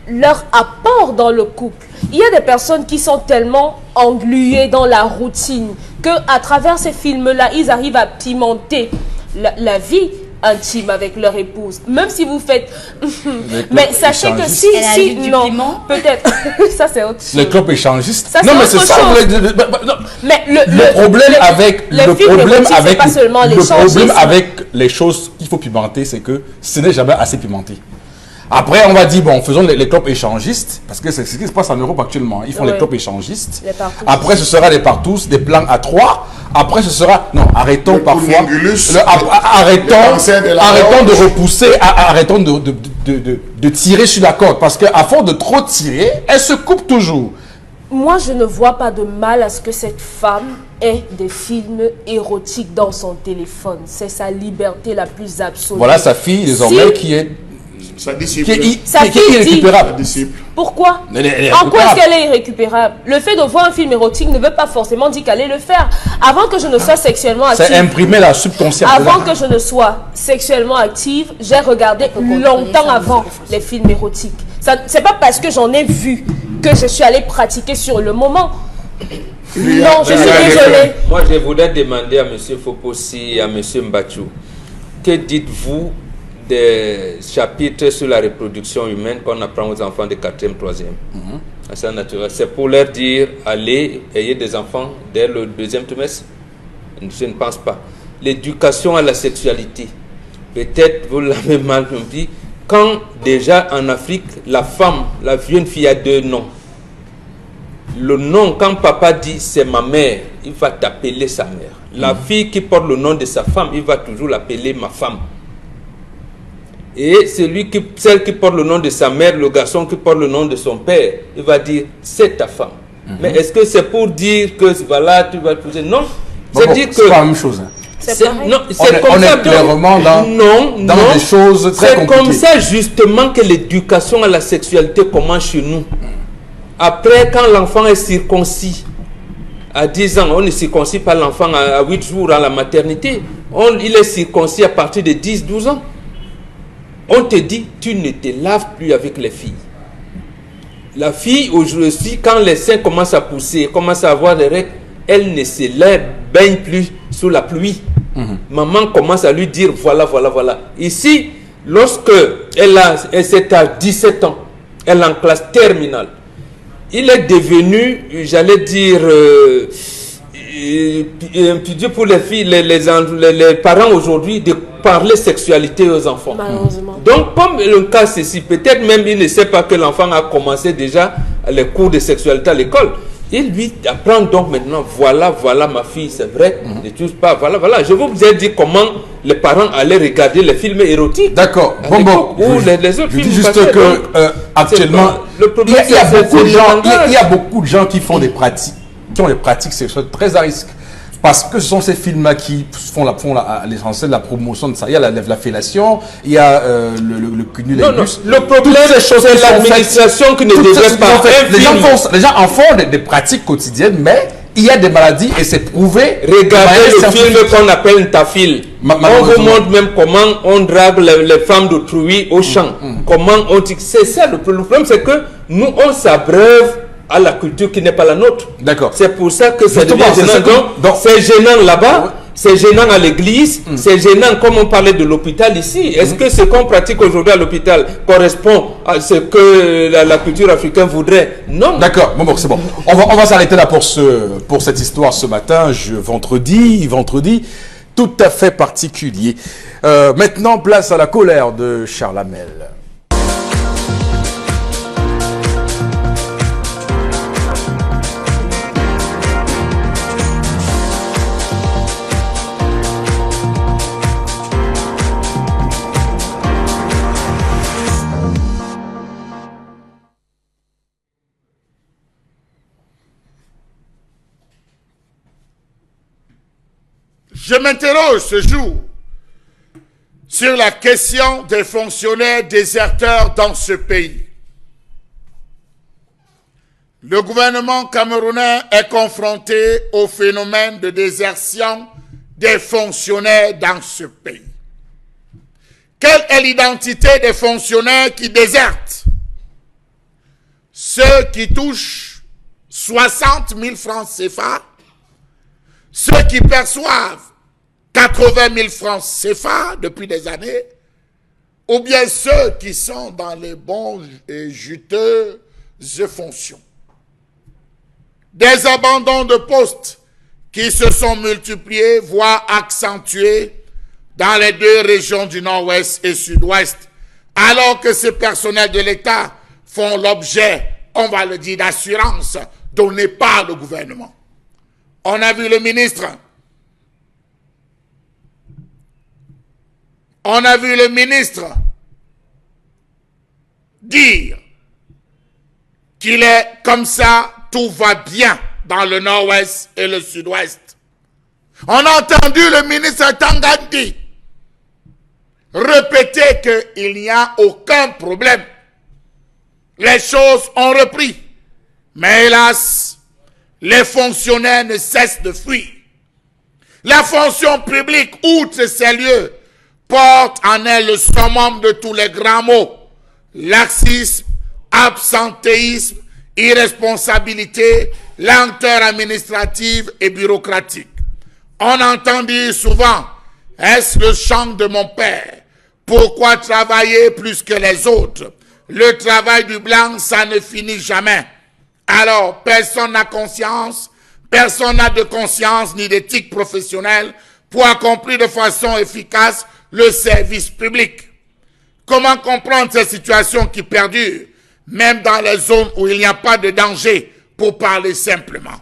S5: leur apport dans le couple. Il y a des personnes qui sont tellement engluées dans la routine que à travers ces films-là, ils arrivent à pimenter la vie intime avec leur épouse. Même si vous faites... Mais sachez que si...
S3: Elle a
S5: si
S3: du
S5: non,
S3: piment.
S5: peut-être. Ça, c'est autre chose.
S1: Les clubs échangistes.
S5: Ça, c'est
S1: non, mais
S5: autre
S1: c'est ça.
S5: chose.
S1: Non.
S5: Mais
S1: Le problème avec
S5: c'est pas seulement
S1: le
S5: l'échangisme.
S1: problème avec les choses qu'il faut pimenter, c'est que ce n'est jamais assez pimenté. Après, on va dire, bon, faisons les clubs échangistes, parce que c'est ce qui se passe en Europe actuellement. Ils font les
S5: Ouais.
S1: clubs échangistes.
S5: Les partous.
S1: Après, ce sera les partous, des plans à 3. Après, ce sera... Non, arrêtons
S2: Le
S1: parfois...
S2: cunnilingus,
S1: Arrêtons
S2: le cancer de la
S1: arrêtons de
S2: gorge.
S1: repousser, arrêtons de tirer sur la corde. Parce qu'à force de trop tirer, elle se coupe toujours.
S5: Moi, je ne vois pas de mal à ce que cette femme ait des films érotiques dans son téléphone. C'est sa liberté la plus absolue.
S1: Voilà sa fille, désormais,
S5: Si-
S1: qui est
S2: Sa disciple.
S5: Sa
S1: qui est
S5: fille dit-
S2: Sa
S1: irrécupérable.
S2: disciple.
S5: Pourquoi?
S1: Elle est
S5: En quoi est-ce
S1: irrécupérable.
S5: qu'elle est irrécupérable? Le fait de voir un film érotique ne veut pas forcément dire qu'elle allait le faire. Avant que je ne sois sexuellement
S1: C'est
S5: active,
S1: imprimé la subconscience.
S5: avant que je ne sois sexuellement active, j'ai regardé longtemps avant les films érotiques. C'est pas parce que j'en ai vu que je suis allée pratiquer sur le moment. Non, je suis désolée.
S4: Moi, je voudrais demander à M. Fopossi et à M. Mbachou, que dites-vous des chapitres sur la reproduction humaine qu'on apprend aux enfants de 4e, 3e? C'est naturel. C'est pour leur dire, allez, ayez des enfants dès le 2e trimestre? Je ne pense pas. L'éducation à la sexualité. Peut-être vous l'avez mal compris. Quand déjà en Afrique, la femme, la jeune fille a 2 noms. Le nom, quand papa dit c'est ma mère, il va t'appeler sa mère. La fille qui porte le nom de sa femme, il va toujours l'appeler ma femme. Et celle qui porte le nom de sa mère, le garçon qui porte le nom de son père, il va dire c'est ta femme. Mais est-ce que c'est pour dire que voilà, tu vas épouser? Non.
S1: Bon,
S4: C'est dire que
S1: c'est pas la même chose. Hein.
S4: Non, c'est comme
S1: on
S4: ça.
S1: est clairement dans des choses très compliquées.
S4: C'est comme ça justement que l'éducation à la sexualité commence chez nous. Après, quand l'enfant est circoncis, à 10 ans, on ne circoncis pas l'enfant à 8 jours à la maternité. Il est circoncis à partir de 10-12 ans. On te dit, tu ne te laves plus avec les filles. La fille, aujourd'hui, quand les seins commencent à pousser, commence à avoir des règles, elle ne se baigne plus sous la pluie. Maman commence à lui dire, voilà. Ici, lorsque elle est à 17 ans, elle est en classe terminale, il est devenu, j'allais dire, impudieux pour les filles, les parents aujourd'hui de parler sexualité aux enfants.
S5: Malheureusement.
S4: Donc, comme le cas ceci, peut-être même il ne sait pas que l'enfant a commencé déjà les cours de sexualité à l'école. Il lui apprend donc maintenant, voilà ma fille, c'est vrai, ne touche pas, voilà. Je vous ai dit comment les parents allaient regarder les films érotiques.
S1: D'accord.
S4: Ou les autres films.
S1: Je dis juste que actuellement, il y a beaucoup de gens qui font des pratiques, sexuelles très à risque. Parce que ce sont ces films-là qui font l'essentiel de la promotion de ça. Il y a la fellation, il y a le cunnilingus.
S4: Le problème, c'est l'administration qui ne devrait pas faire.
S1: Les gens en font des pratiques quotidiennes, mais il y a des maladies et c'est prouvé.
S4: Regardez le film qu'on appelle Tafil. On vous montre même comment on drague les femmes d'autrui au champ. Comment on dit. C'est ça le problème, c'est que nous, on s'abreuve à la culture qui n'est pas la nôtre.
S1: D'accord.
S4: C'est pour ça que ça devient gênant. Donc, c'est gênant là-bas, c'est gênant à l'église, c'est gênant comme on parlait de l'hôpital ici. Est-ce que ce qu'on pratique aujourd'hui à l'hôpital correspond à ce que la culture africaine voudrait? Non.
S1: D'accord, bon, c'est bon. On va s'arrêter là pour cette histoire ce matin, vendredi, tout à fait particulier. Maintenant, place à la colère de Charles Hamel.
S2: Je m'interroge ce jour sur la question des fonctionnaires déserteurs dans ce pays. Le gouvernement camerounais est confronté au phénomène de désertion des fonctionnaires dans ce pays. Quelle est l'identité des fonctionnaires qui désertent? Ceux qui touchent 60 000 francs CFA, ceux qui perçoivent 80 000 francs CFA depuis des années, ou bien ceux qui sont dans les bons et juteuses fonctions. Des abandons de postes qui se sont multipliés, voire accentués dans les deux régions du Nord-Ouest et Sud-Ouest, alors que ces personnels de l'État font l'objet, on va le dire, d'assurances données par le gouvernement. On a vu le ministre. On a vu le ministre dire qu'il est comme ça, tout va bien dans le Nord-Ouest et le Sud-Ouest. On a entendu le ministre Tangandi répéter qu'il n'y a aucun problème. Les choses ont repris. Mais hélas, les fonctionnaires ne cessent de fuir. La fonction publique, outre ces lieux, porte en elle le summum de tous les grands maux. Laxisme, absentéisme, irresponsabilité, lenteur administrative et bureaucratique. On entend dire souvent, est-ce le champ de mon père? Pourquoi travailler plus que les autres? Le travail du blanc, ça ne finit jamais. Alors, personne n'a conscience, personne n'a de conscience ni d'éthique professionnelle pour accomplir de façon efficace le service public. Comment comprendre ces situations qui perdurent, même dans les zones où il n'y a pas de danger, pour parler simplement?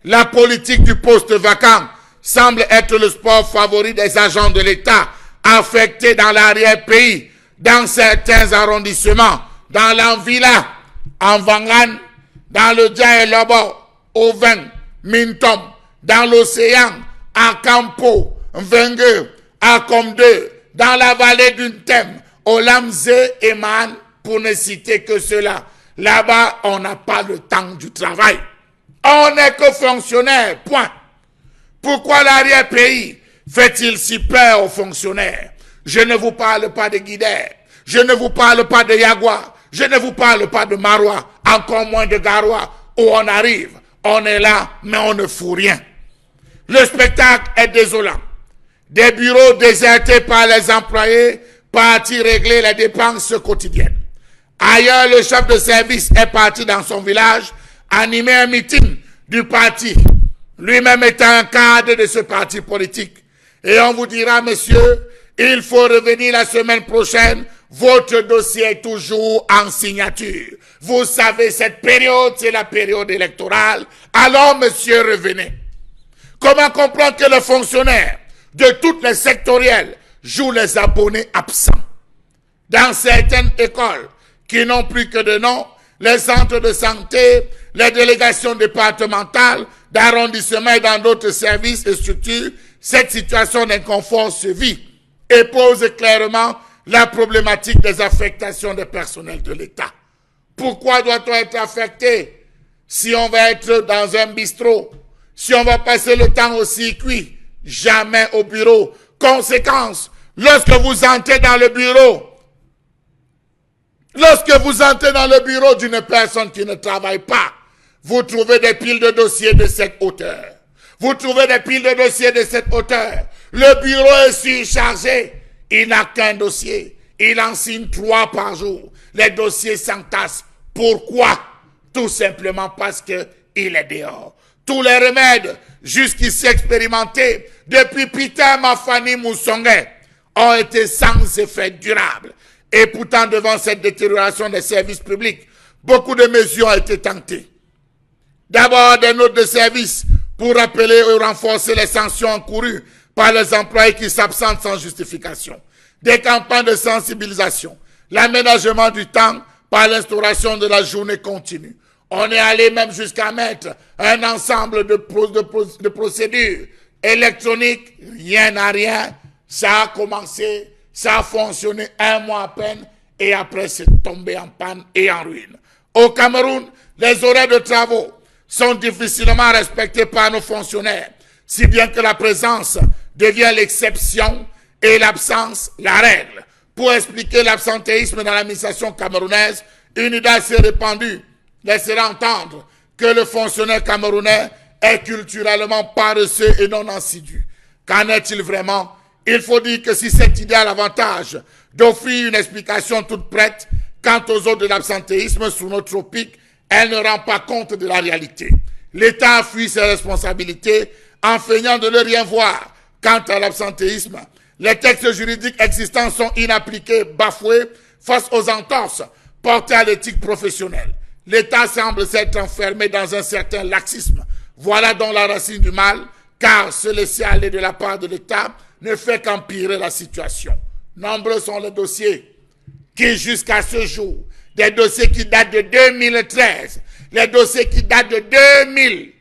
S2: La politique du poste vacant semble être le sport favori des agents de l'État affectés dans l'arrière-pays, dans certains arrondissements, dans l'Anvila, en Vangan, dans le Djaïlobo, au Vin, Mintom, dans l'océan, à Campo, Mvengue, Akomde, dans la vallée d'une thème, Olamze et Man, pour ne citer que cela. Là-bas, on n'a pas le temps du travail. On n'est que fonctionnaire, point. Pourquoi l'arrière-pays fait-il si peur aux fonctionnaires? Je ne vous parle pas de Guidère, je ne vous parle pas de Yagua, je ne vous parle pas de Marois, encore moins de Garoua, où on arrive, on est là, mais on ne fout rien. Le spectacle est désolant. Des bureaux désertés par les employés, partis régler les dépenses quotidiennes. Ailleurs, le chef de service est parti dans son village animer un meeting du parti, lui-même étant un cadre de ce parti politique. Et on vous dira, monsieur, il faut revenir la semaine prochaine, votre dossier est toujours en signature. Vous savez, cette période, c'est la période électorale. Alors, monsieur, revenez. Comment comprendre que le fonctionnaire de toutes les sectorielles joue les abonnés absents? Dans certaines écoles qui n'ont plus que de nom, les centres de santé, les délégations départementales, d'arrondissement et dans d'autres services et structures, cette situation d'inconfort se vit et pose clairement la problématique des affectations des personnels de l'État. Pourquoi doit-on être affecté si on va être dans un bistrot, si on va passer le temps au circuit, jamais au bureau? Conséquence, lorsque vous entrez dans le bureau, d'une personne qui ne travaille pas, vous trouvez des piles de dossiers de cette hauteur. Vous trouvez des piles de dossiers de cette hauteur. Le bureau est surchargé. Il n'a qu'un dossier. Il en signe 3 par jour. Les dossiers s'entassent. Pourquoi? Tout simplement parce qu'il est dehors. Tous les remèdes jusqu'ici expérimentés depuis Peter Mafani Moussongue ont été sans effet durable. Et pourtant, devant cette détérioration des services publics, beaucoup de mesures ont été tentées. D'abord, des notes de service pour rappeler et renforcer les sanctions encourues par les employés qui s'absentent sans justification. Des campagnes de sensibilisation. L'aménagement du temps par l'instauration de la journée continue. On est allé même jusqu'à mettre un ensemble de procédures électroniques. Rien n'a rien. Ça a commencé, ça a fonctionné 1 mois à peine et après c'est tombé en panne et en ruine. Au Cameroun, les horaires de travaux sont difficilement respectés par nos fonctionnaires, si bien que la présence devient l'exception et l'absence la règle. Pour expliquer l'absentéisme dans l'administration camerounaise, une idée assez répandue laissera entendre que le fonctionnaire camerounais est culturellement paresseux et non assidu. Qu'en est-il vraiment? Il faut dire que si cette idée a l'avantage d'offrir une explication toute prête quant aux autres de l'absentéisme sous nos tropiques, elle ne rend pas compte de la réalité. L'État fuit ses responsabilités en feignant de ne rien voir. Quant à l'absentéisme, les textes juridiques existants sont inappliqués, bafoués face aux entorses portées à l'éthique professionnelle. L'État semble s'être enfermé dans un certain laxisme. Voilà donc la racine du mal, car se laisser aller de la part de l'État ne fait qu'empirer la situation. Nombreux sont les dossiers qui, jusqu'à ce jour, des dossiers qui datent de 2013, les dossiers qui datent de 2000,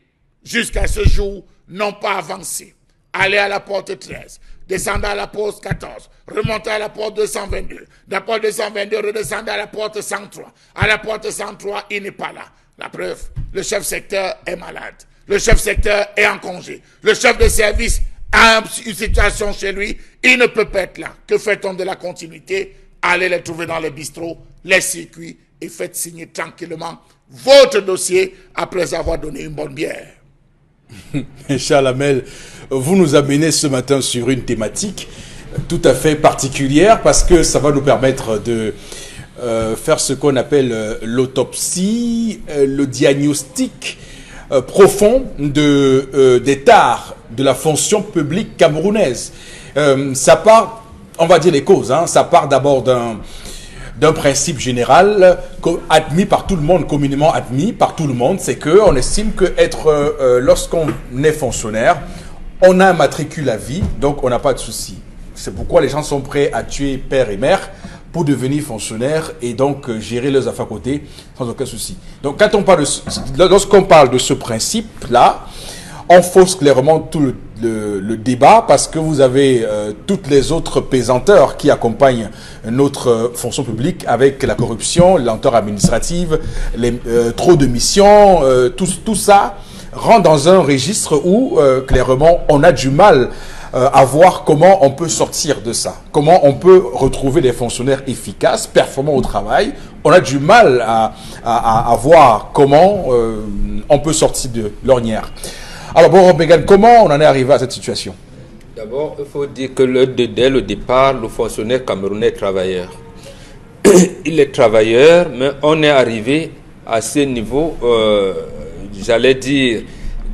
S2: jusqu'à ce jour, n'ont pas avancé. Allez à la porte 13, descendez à la porte 14, remontez à la porte 222, de la porte 222, redescendez à la porte 103. À la porte 103, il n'est pas là. La preuve, le chef secteur est malade. Le chef secteur est en congé. Le chef de service a une situation chez lui, il ne peut pas être là. Que fait-on de la continuité? Allez les trouver dans les bistrots, les circuits et faites signer tranquillement votre dossier après avoir donné une bonne bière.
S1: Charles Hamel, vous nous amenez ce matin sur une thématique tout à fait particulière parce que ça va nous permettre de faire ce qu'on appelle l'autopsie, le diagnostic profond des tares de la fonction publique camerounaise. Ça part, on va dire les causes, ça part d'abord d'un principe général admis par tout le monde, communément admis par tout le monde, c'est qu'on estime que lorsqu'on est fonctionnaire, on a un matricule à vie, donc on n'a pas de souci. C'est pourquoi les gens sont prêts à tuer père et mère pour devenir fonctionnaire et donc gérer leurs affaires à côté sans aucun souci. Donc lorsqu'on parle de ce principe-là, on fausse clairement tout le débat parce que vous avez toutes les autres pesanteurs qui accompagnent notre fonction publique avec la corruption, les lenteurs administratives, trop de missions, tout ça rentre dans un registre où, clairement, on a du mal à voir comment on peut sortir de ça. Comment on peut retrouver des fonctionnaires efficaces, performants au travail. On a du mal à voir comment on peut sortir de l'ornière. Alors, bon, Megan, comment on en est arrivé à cette situation?
S4: D'abord, il faut dire que dès le départ, le fonctionnaire camerounais est travailleur. Il est travailleur, mais on est arrivé à ce niveau, j'allais dire,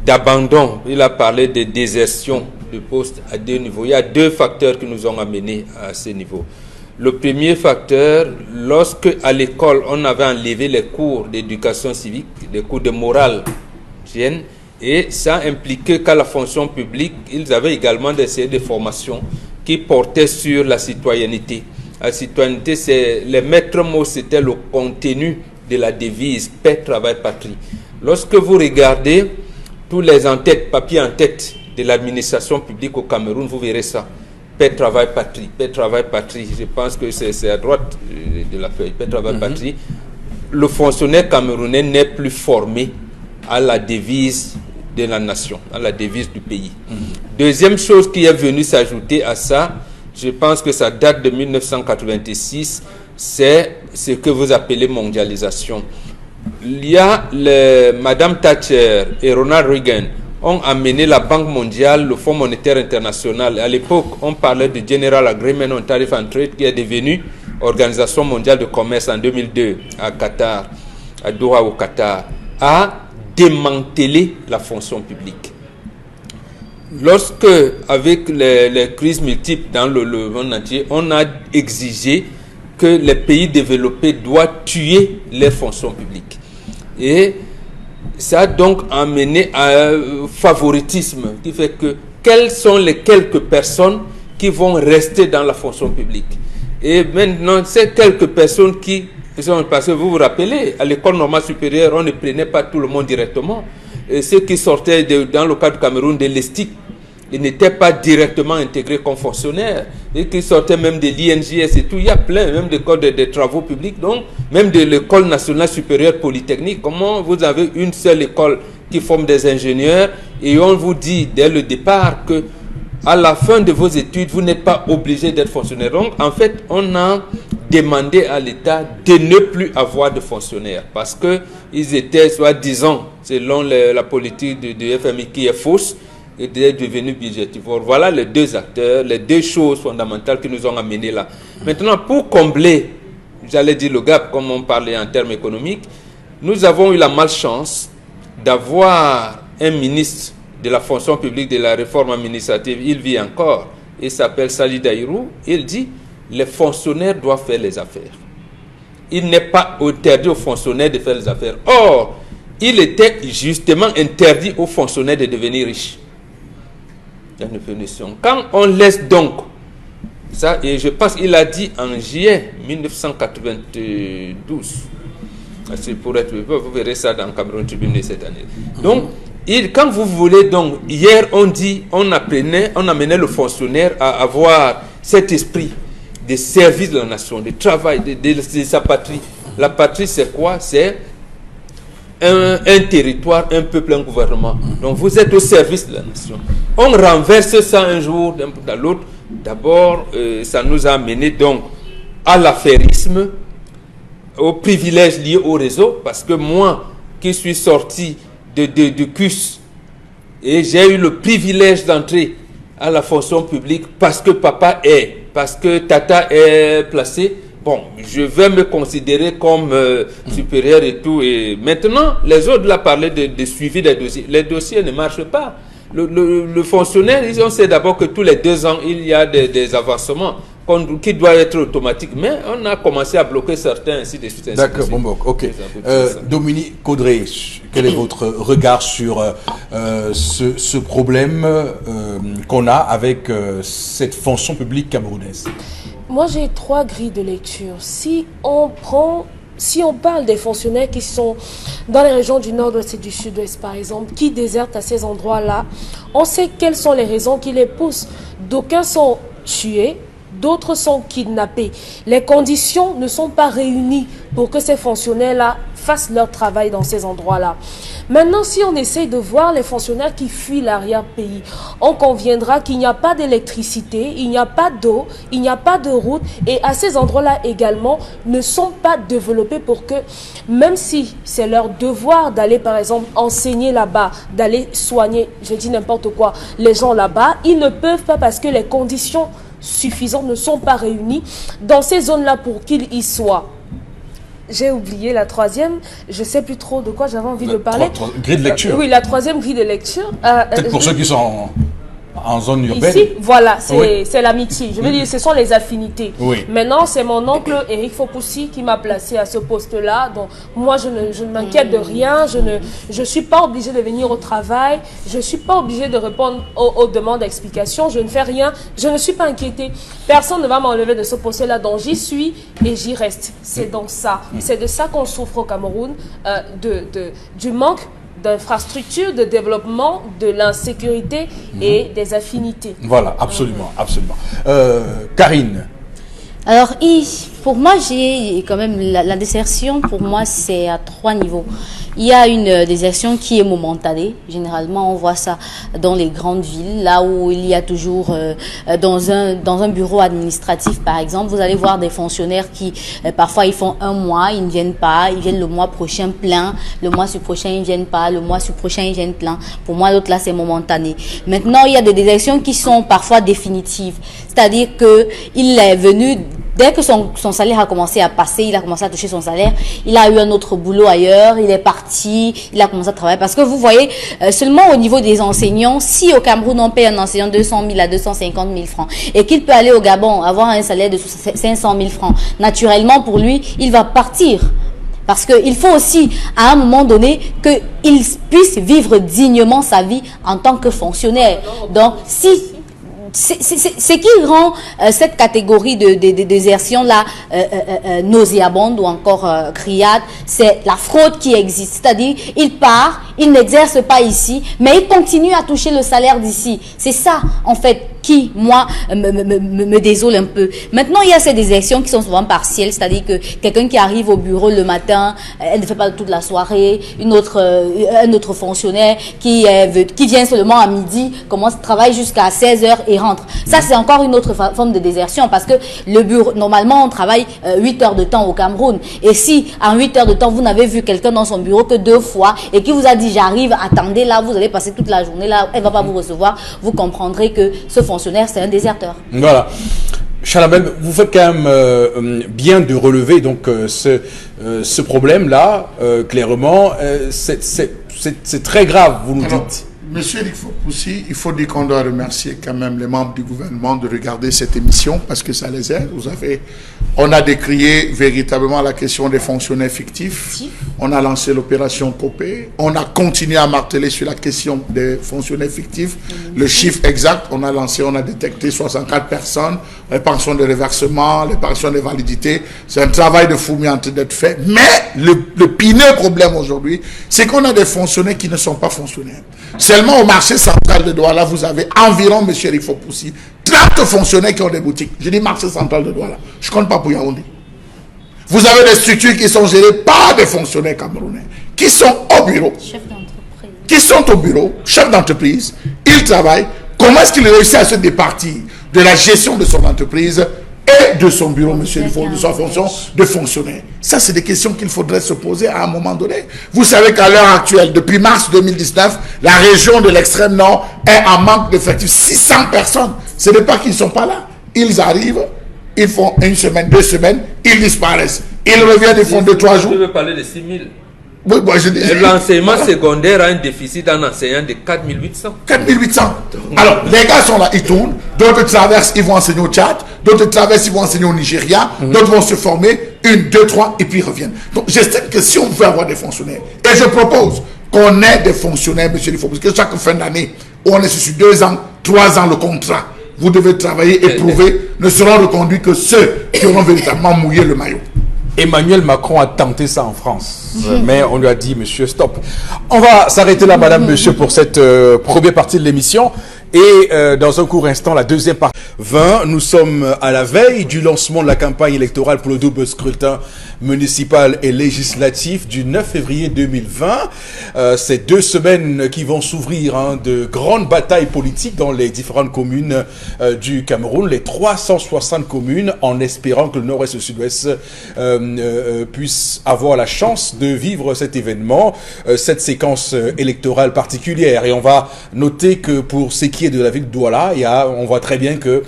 S4: d'abandon. Il a parlé de désertion de poste à 2 niveaux. Il y a 2 facteurs qui nous ont amenés à ce niveau. Le premier facteur, lorsque à l'école, on avait enlevé les cours d'éducation civique, les cours de morale, et ça impliquait qu'à la fonction publique, ils avaient également des séries de formations qui portaient sur la citoyenneté. La citoyenneté, les maîtres mots, c'était le contenu de la devise « paix, travail, patrie ». Lorsque vous regardez tous les en-tête, papiers en tête de l'administration publique au Cameroun, vous verrez ça. Paix, travail, patrie. Paix, travail, patrie. Je pense que c'est à droite de la feuille. Paix, travail, patrie. Le fonctionnaire camerounais n'est plus formé à la devise de la nation, à la devise du pays. Deuxième chose qui est venue s'ajouter à ça, je pense que ça date de 1986, c'est ce que vous appelez mondialisation. Il y a Madame Thatcher et Ronald Reagan ont amené la Banque mondiale, le Fonds monétaire international. À l'époque, on parlait de General Agreement on Tariff and Trade qui est devenu Organisation mondiale de commerce en 2002 à Qatar, à Doha au Qatar, à démanteler la fonction publique. Lorsque, avec les crises multiples dans le monde entier, on a exigé que les pays développés doivent tuer les fonctions publiques. Et ça a donc amené à un favoritisme qui fait que quelles sont les quelques personnes qui vont rester dans la fonction publique. Et maintenant, ces quelques personnes qui sont, parce que vous vous rappelez, à l'école normale supérieure, on ne prenait pas tout le monde directement. Et ceux qui sortaient dans le cas du Cameroun de l'ESTIC, ils n'étaient pas directement intégrés comme fonctionnaires. Et qui sortaient même de l'INJS et tout. Il y a plein, même d'écoles de travaux publics, donc même de l'école nationale supérieure polytechnique. Comment vous avez une seule école qui forme des ingénieurs et on vous dit dès le départ que à la fin de vos études, vous n'êtes pas obligé d'être fonctionnaire. Donc, en fait, on a demandé à l'État de ne plus avoir de fonctionnaires parce qu'ils étaient, soi-disant, selon la politique du FMI qui est fausse, et devenu budgétivore. Voilà les 2 acteurs, les 2 choses fondamentales qui nous ont amenés là. Maintenant, pour combler, j'allais dire le gap, comme on parlait en termes économiques, nous avons eu la malchance d'avoir un ministre de la fonction publique de la réforme administrative, il vit encore, il s'appelle Sali Daïrou, il dit les fonctionnaires doivent faire les affaires. Il n'est pas interdit aux fonctionnaires de faire les affaires. Or, il était justement interdit aux fonctionnaires de devenir riches. Quand on laisse donc ça, et je pense qu'il a dit en juillet 1992, vous verrez ça dans Cameroun Tribune cette année. Donc, quand vous voulez, donc, hier on dit, on amenait le fonctionnaire à avoir cet esprit de service de la nation, de travail, de sa patrie. La patrie, c'est quoi? C'est un territoire, un peuple, un gouvernement. Donc vous êtes au service de la nation. On renverse ça un jour d'un bout à l'autre. D'abord, ça nous a amené donc à l'affairisme, aux privilèges liés au réseau, parce que moi, qui suis sorti de CUS, et j'ai eu le privilège d'entrer à la fonction publique parce que papa parce que tata est placé. Bon, je vais me considérer comme supérieur et tout. Et maintenant, les autres là parlaient de suivi des dossiers. Les dossiers ne marchent pas. Le fonctionnaire, on sait d'abord que tous les 2 ans, il y a des avancements qui doivent être automatiques. Mais on a commencé à bloquer certains, ainsi de suite.
S1: D'accord, bon, ok. Dominique Caudré, quel est votre regard sur ce problème qu'on a avec cette fonction publique camerounaise?
S5: Moi, j'ai 3 grilles de lecture. Si on prend si on parle des fonctionnaires qui sont dans les régions du nord-ouest et du sud-ouest, par exemple, qui désertent à ces endroits-là, on sait quelles sont les raisons qui les poussent. D'aucuns sont tués, d'autres sont kidnappés. Les conditions ne sont pas réunies pour que ces fonctionnaires-là fassent leur travail dans ces endroits-là. Maintenant, si on essaye de voir les fonctionnaires qui fuient l'arrière-pays, on conviendra qu'il n'y a pas d'électricité, il n'y a pas d'eau, il n'y a pas de route, et à ces endroits-là également ne sont pas développés pour que, même si c'est leur devoir d'aller par exemple enseigner là-bas, d'aller soigner, je dis n'importe quoi, les gens là-bas, ils ne peuvent pas parce que les conditions suffisantes ne sont pas réunies dans ces zones-là pour qu'ils y soient. J'ai oublié la troisième, je ne sais plus trop de quoi j'avais envie de parler.
S1: Grille de lecture.
S5: Oui, la troisième grille de lecture.
S1: Peut-être pour ceux qui sont en zone urbaine.
S5: Ici, voilà, c'est
S1: Oui.
S5: l'amitié. Je veux dire, ce sont les affinités.
S1: Oui.
S5: Maintenant, c'est mon oncle Eric Fopoussi qui m'a placé à ce poste-là. Donc, moi, je ne m'inquiète de rien. Je ne suis pas obligée de venir au travail. Je ne suis pas obligée de répondre aux demandes d'explication. Je ne fais rien. Je ne suis pas inquiétée. Personne ne va m'enlever de ce poste-là. Donc, j'y suis et j'y reste. C'est donc ça. C'est de ça qu'on souffre au Cameroun, du manque d'infrastructures, de développement, de l'insécurité et des affinités.
S1: Voilà, absolument, absolument. Karine.
S3: Alors, pour moi, j'ai quand même la désertion, pour moi, c'est à 3 niveaux. Il y a une désertion qui est momentanée. Généralement, on voit ça dans les grandes villes, là où il y a toujours, dans un bureau administratif, par exemple, vous allez voir des fonctionnaires qui, parfois, ils font 1 mois, ils ne viennent pas, ils viennent le mois prochain plein, le mois prochain, ils ne viennent pas, le mois prochain, ils viennent plein. Pour moi, l'autre, là, c'est momentané. Maintenant, il y a des désertions qui sont parfois définitives. C'est-à-dire qu'il est venu, dès que son salaire a commencé à passer, il a commencé à toucher son salaire, il a eu un autre boulot ailleurs, il est parti, il a commencé à travailler. Parce que vous voyez, seulement au niveau des enseignants, si au Cameroun on paye un enseignant 200 000 à 250 000 francs et qu'il peut aller au Gabon avoir un salaire de 500 000 francs, naturellement pour lui, il va partir. Parce qu'il faut aussi, à un moment donné, qu'il puisse vivre dignement sa vie en tant que fonctionnaire. Donc, si... C'est qui rend cette catégorie de désertion-là nauséabonde ou encore criade, c'est la fraude qui existe. C'est-à-dire, il part, il n'exerce pas ici, mais il continue à toucher le salaire d'ici. C'est ça, en fait, qui, moi, me désole un peu. Maintenant, il y a ces désertions qui sont souvent partielles, c'est-à-dire que quelqu'un qui arrive au bureau le matin, elle ne fait pas toute la soirée, un autre fonctionnaire qui vient seulement à midi, travaille jusqu'à 16h et rentre. Ça, c'est encore une autre forme de désertion parce que le bureau, normalement, on travaille 8 heures de temps au Cameroun. Et si, en 8 heures de temps, vous n'avez vu quelqu'un dans son bureau que 2 fois et qui vous a dit, j'arrive, attendez là, vous allez passer toute la journée là, elle ne va pas vous recevoir, vous comprendrez que ce fonctionnaire, c'est un déserteur.
S1: Voilà. Chalamel, vous faites quand même bien de relever donc ce problème-là, clairement. C'est très grave, vous nous dites.
S2: Monsieur Eric Fopoussi, il faut dire qu'on doit remercier quand même les membres du gouvernement de regarder cette émission parce que ça les aide. On a décrié véritablement la question des fonctionnaires fictifs. On a lancé l'opération Copé. On a continué à marteler sur la question des fonctionnaires fictifs. Le chiffre exact, on a détecté 64 personnes, les pensions de reversement, les pensions de validité. C'est un travail de fourmi en train d'être fait. Mais le pineux problème aujourd'hui, c'est qu'on a des fonctionnaires qui ne sont pas fonctionnaires. Seulement au marché central de Douala, vous avez environ, M. Eric Fopoussi, 30 fonctionnaires qui ont des boutiques. Je dis marché central de Douala. Je ne compte pas pour Yaoundé. Vous avez des structures qui sont gérées par des fonctionnaires camerounais, qui sont au bureau. Chef d'entreprise. Qui sont au bureau, chefs d'entreprise. Ils travaillent. Comment est-ce qu'il réussit à se départir de la gestion de son entreprise et de son bureau, monsieur, de sa fonction de fonctionnaire? Ça, c'est des questions qu'il faudrait se poser à un moment donné. Vous savez qu'à l'heure actuelle, depuis mars 2019, la région de l'extrême nord est en manque d'effectifs. 600 personnes. Ce n'est pas qu'ils ne sont pas là. Ils arrivent, ils font 1 semaine, 2 semaines, ils disparaissent. Ils reviennent, ils font 2-3 jours.
S4: Je veux parler de 6 000.
S2: Oui, bon,
S4: l'enseignement secondaire a un déficit en enseignant de 4 800.
S2: 4 800. Alors, les gars sont là, ils tournent. D'autres traversent, ils vont enseigner au Tchad. D'autres traversent, ils vont enseigner au Nigeria. D'autres vont se former 1, 2, 3 et puis ils reviennent. Donc, j'estime que si on veut avoir des fonctionnaires, et je propose qu'on ait des fonctionnaires, monsieur Lifo, parce que chaque fin d'année, où on est sur 2 ans, 3 ans le contrat, vous devez travailler et prouver, ne seront reconduits que ceux qui auront véritablement mouillé le maillot.
S1: Emmanuel Macron a tenté ça en France, mais on lui a dit, monsieur, stop. On va s'arrêter là, madame, monsieur, pour cette première partie de l'émission. Et dans un court instant, la deuxième partie. 20, nous sommes à la veille du lancement de la campagne électorale pour le double scrutin municipal et législatif du 9 février 2020. Ces 2 semaines qui vont s'ouvrir, hein, de grandes batailles politiques dans les différentes communes du Cameroun, les 360 communes, en espérant que le nord-est et le sud-ouest puissent avoir la chance de vivre cet événement, cette séquence électorale particulière. Et on va noter que pour ce qui est de la ville de Douala, on voit très bien que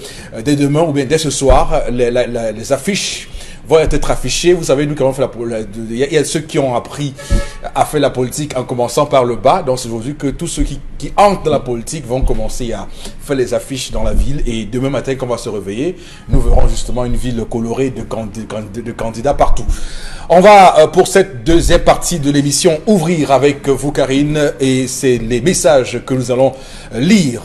S1: dès demain ou bien dès ce soir, les affiches vont être affichées. Vous savez, nous, quand on fait il y a ceux qui ont appris à faire la politique en commençant par le bas. Donc, c'est aujourd'hui que tous ceux qui entrent dans la politique vont commencer à faire les affiches dans la ville. Et demain matin, quand on va se réveiller, nous verrons justement une ville colorée de candidats partout. On va, pour cette deuxième partie de l'émission, ouvrir avec vous, Karine, et c'est les messages que nous allons lire.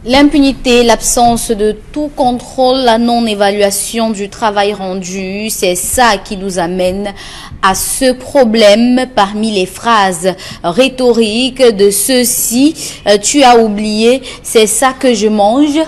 S3: L'impunité, l'absence de tout contrôle, la non-évaluation du travail rendu, c'est ça qui nous amène à ce problème parmi les phrases rhétoriques de ceux-ci. Tu as oublié, c'est ça que je mange.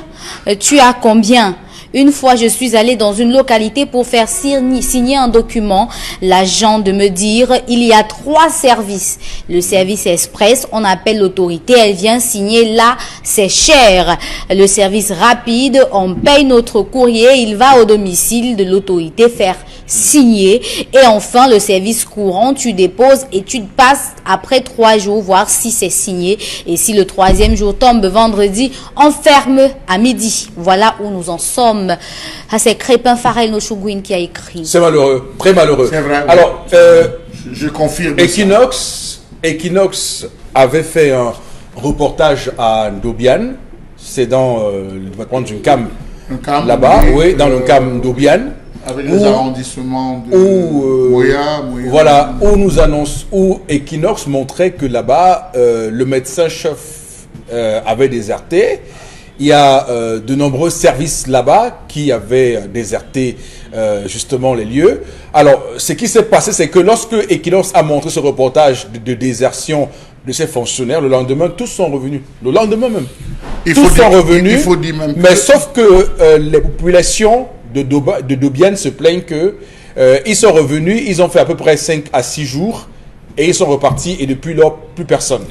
S3: Tu as combien? Une fois, je suis allée dans une localité pour faire signer un document. L'agent de me dire, il y a 3 services. Le service express, on appelle l'autorité, elle vient signer là, c'est cher. Le service rapide, on paye notre courrier, il va au domicile de l'autorité faire signer. Et enfin, le service courant, tu déposes et tu passes après 3 jours, voir si c'est signé. Et si le 3e jour tombe vendredi, on ferme à midi. Voilà où nous en sommes. C'est Crépin Farel Nochouguine qui a écrit.
S1: C'est malheureux, très malheureux.
S2: C'est vrai.
S1: Alors,
S2: je confirme.
S1: Equinox avait fait un reportage à Ndobian. C'est dans le département du CAM, là-bas, oui, dans le CAM Ndobian.
S2: Avec les arrondissements de Moya.
S1: Voilà, où Equinox montrait que là-bas, le médecin-chef avait déserté. Il y a de nombreux services là-bas qui avaient déserté justement les lieux. Alors, ce qui s'est passé, c'est que lorsque Equinox a montré ce reportage de désertion de ses fonctionnaires, le lendemain, tous sont revenus. Le lendemain même. Tous sont revenus. Il faut dire même mais sauf que les populations de Dobian se plaignent que ils sont revenus, ils ont fait à peu près 5 à 6 jours et ils sont repartis et depuis lors, plus personne.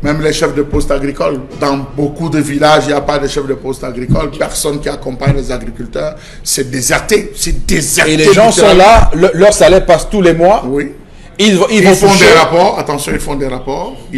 S2: Même les chefs de poste agricoles, dans beaucoup de villages, il n'y a pas de chefs de poste agricole, personne qui accompagne les agriculteurs, c'est déserté,
S1: Et les gens sont là, leur salaire passe tous les mois.
S2: Oui.
S1: Ils
S2: font des rapports, attention, ils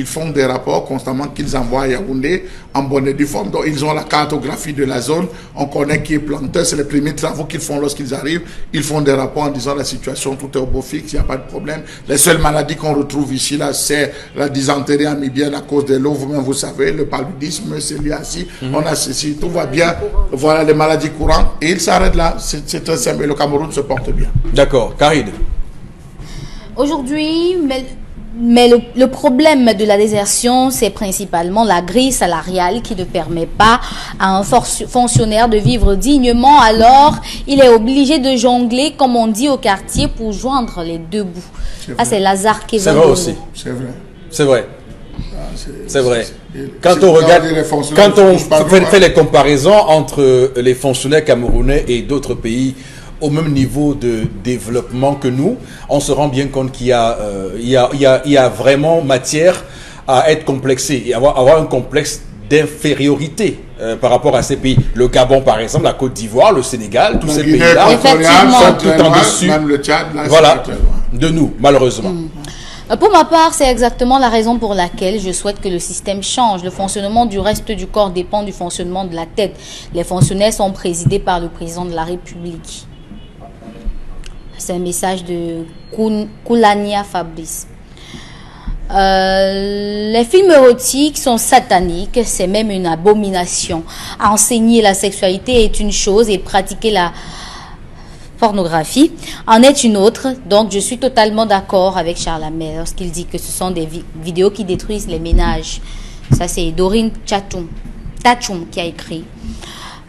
S2: font des rapports constamment qu'ils envoient à Yaoundé en bonne et due forme. Donc, ils ont la cartographie de la zone, on connaît qui est planteur, c'est les premiers travaux qu'ils font lorsqu'ils arrivent. Ils font des rapports en disant la situation, tout est au beau fixe, il n'y a pas de problème. Les seules maladies qu'on retrouve ici, là, c'est la dysenterie amibienne à cause de l'eau, vous-même vous savez, le paludisme, c'est lié ainsi, on a ceci, tout va bien. Voilà les maladies courantes et ils s'arrêtent là, c'est très simple et le Cameroun se porte bien.
S1: D'accord, Karine.
S3: Aujourd'hui, mais le problème de la désertion, c'est principalement la grille salariale qui ne permet pas à un fonctionnaire de vivre dignement. Alors, il est obligé de jongler, comme on dit au quartier, pour joindre les deux bouts. Ah, c'est Lazare qui
S1: C'est vrai aussi.
S2: C'est vrai.
S1: C'est vrai. C'est vrai.
S2: Quand
S1: on regarde, quand on fait les comparaisons entre les fonctionnaires camerounais et d'autres pays au même niveau de développement que nous, on se rend bien compte qu'il y a vraiment matière à être complexé et avoir un complexe d'infériorité par rapport à ces pays. Le Gabon, par exemple, la Côte d'Ivoire, le Sénégal, tous ces pays-là sont tout en dessus.
S2: Même le Tchad, là,
S1: voilà, de nous, malheureusement.
S3: Pour ma part, c'est exactement la raison pour laquelle je souhaite que le système change. Le fonctionnement du reste du corps dépend du fonctionnement de la tête. Les fonctionnaires sont présidés par le président de la République. C'est un message de Koulania Fabrice. Les films érotiques sont sataniques, c'est même une abomination. Enseigner la sexualité est une chose et pratiquer la pornographie en est une autre. Donc je suis totalement d'accord avec Charles Hamel lorsqu'il dit que ce sont des vidéos qui détruisent les ménages. Ça c'est Dorine Tachum qui a écrit.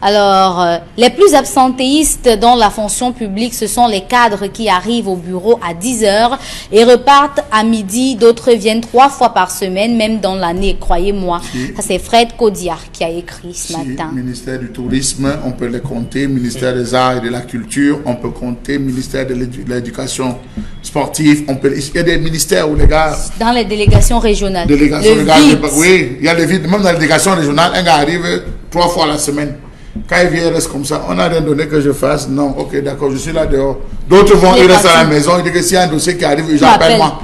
S3: Alors, les plus absentéistes dans la fonction publique, ce sont les cadres qui arrivent au bureau à 10 h et repartent à midi. D'autres viennent 3 fois par semaine, même dans l'année, croyez-moi. Ça, c'est Fred Kodiar qui a écrit ce matin.
S2: Ministère du Tourisme, on peut les compter. Ministère des Arts et de la Culture, on peut compter. Ministère de l'Éducation sportive, on peut... Il y a des ministères où les gars...
S3: Dans les délégations régionales.
S2: Oui, il y a les vides. Même dans la délégation régionale, un gars arrive 3 fois la semaine. Quand il vient, il reste comme ça. On n'a rien donné que je fasse. Non, ok, d'accord, je suis là dehors. D'autres vont, ils restent à la maison. Ils disent que s'il y a un dossier qui arrive, j'appelle moi.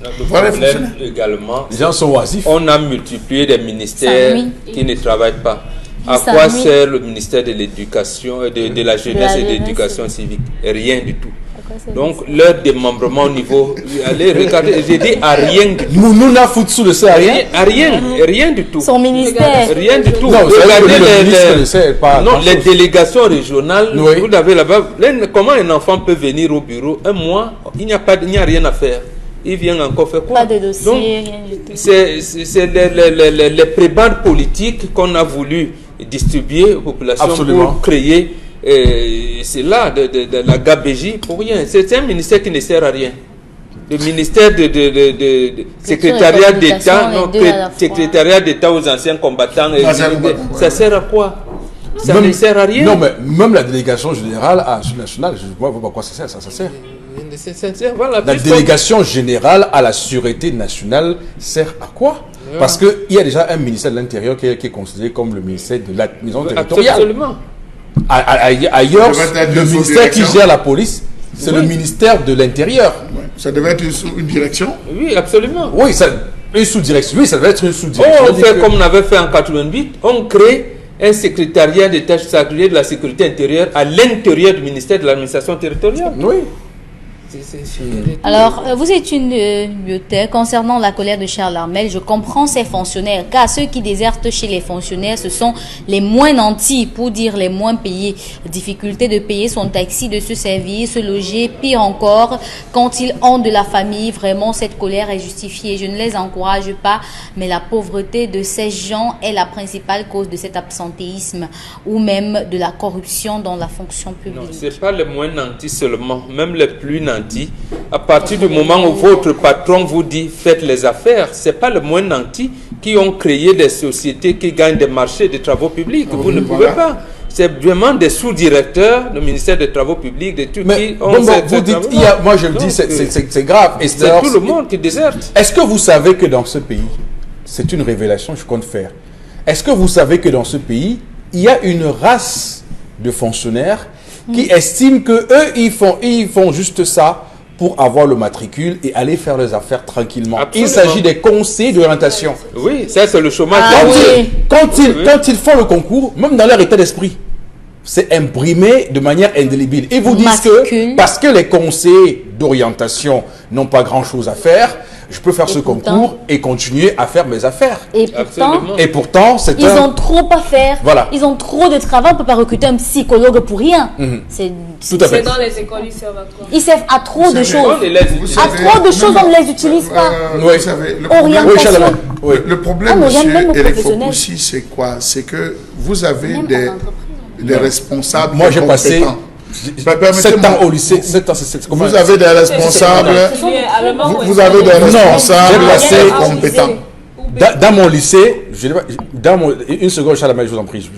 S4: Le problème également,
S1: les gens sont oisifs.
S4: On a multiplié des ministères qui ne travaillent pas. À quoi sert le ministère de l'Éducation, de la Jeunesse et de l'Éducation civique? Rien du tout. Donc, leur démembrement au niveau... Allez, regardez, j'ai dit à rien du tout.
S1: Mounouna Foutsou ne sert à rien?
S4: Rien du tout.
S3: Son ministère.
S4: Rien du tout.
S1: Non,
S4: regardez les délégations régionales, vous avez là-bas. Comment un enfant peut venir au bureau un mois, il n'y a rien à faire. Il vient encore faire quoi?
S3: Pas de dossier, rien du tout.
S4: C'est les prébendes politiques qu'on a voulu distribuer aux populations pour créer... c'est là de la gabégie pour rien. C'est un ministère qui ne sert à rien. Le ministère de secrétariat d'État, secrétariat d'État aux anciens combattants, ça sert à quoi? Ça ne sert à rien.
S1: Non, mais même la délégation générale à l'Assemblée nationale, je ne vois pas à quoi ça sert. Ça sert.
S4: Voilà,
S1: la délégation générale à la sûreté nationale sert à quoi? Parce qu'il y a déjà un ministère de l'Intérieur qui est considéré comme le ministère de la maison territoriale.
S4: Absolument.
S1: Ailleurs, le ministère qui gère la police, c'est le ministère de l'Intérieur.
S2: Ouais. Ça devait être une direction?
S4: Oui, absolument.
S1: Oui, une sous-direction. Oui, ça devait être une sous-direction.
S4: On fait comme on avait fait en 88, on crée un secrétariat des tâches de la sécurité intérieure à l'intérieur du ministère de l'administration territoriale.
S1: Oui.
S3: Alors, vous êtes une bibliothèque. Concernant la colère de Charles Armel, je comprends ces fonctionnaires, car ceux qui désertent chez les fonctionnaires, ce sont les moins nantis, pour dire les moins payés. Difficulté de payer son taxi, de se servir, se loger, pire encore, quand ils ont de la famille. Vraiment, cette colère est justifiée. Je ne les encourage pas, mais la pauvreté de ces gens est la principale cause de cet absentéisme, ou même de la corruption dans la fonction publique.
S4: Non, ce n'est pas les moins nantis seulement, même les plus nantis. À partir du moment où votre patron vous dit faites les affaires, ce n'est pas le moins nanti qui ont créé des sociétés qui gagnent des marchés de travaux publics. Vous ne pouvez pas. C'est vraiment des sous-directeurs, le ministère des Travaux publics, des trucs qui ont...
S1: vous dites, moi je me dis, c'est grave.
S4: Et c'est tout le monde qui déserte.
S1: Est-ce que vous savez que dans ce pays, c'est une révélation que je compte faire, est-ce que vous savez que dans ce pays, il y a une race de fonctionnaires qui estiment que eux ils font juste ça pour avoir le matricule et aller faire leurs affaires tranquillement.
S4: Absolument.
S1: Il s'agit des conseillers d'orientation.
S4: Oui, ça c'est le chômage.
S1: Quand ils font le concours, même dans leur état d'esprit, c'est imprimé de manière indélébile. Ils vous disent que parce que les conseillers d'orientation n'ont pas grand-chose à faire, je peux faire ce concours et continuer à faire mes affaires.
S3: Et pourtant
S1: c'est
S3: ils ont trop à faire.
S1: Voilà.
S3: Ils ont trop de travail. On ne peut pas recruter un psychologue pour rien.
S1: C'est tout à fait.
S5: C'est dans les écoles, ils servent à quoi?
S3: Ils servent à trop de choses. À trop de choses, on ne les utilise pas.
S2: Vous savez,
S3: Orientation.
S2: Le problème, monsieur Eric Fopoussi, c'est quoi? C'est que vous avez des responsables.
S1: Moi, j'ai passé 7 ans au lycée. 7 ans,
S2: vous avez des responsables. Vous avez des responsables assez compétents.
S1: Dans mon lycée, une seconde, Charles, je vous en prie,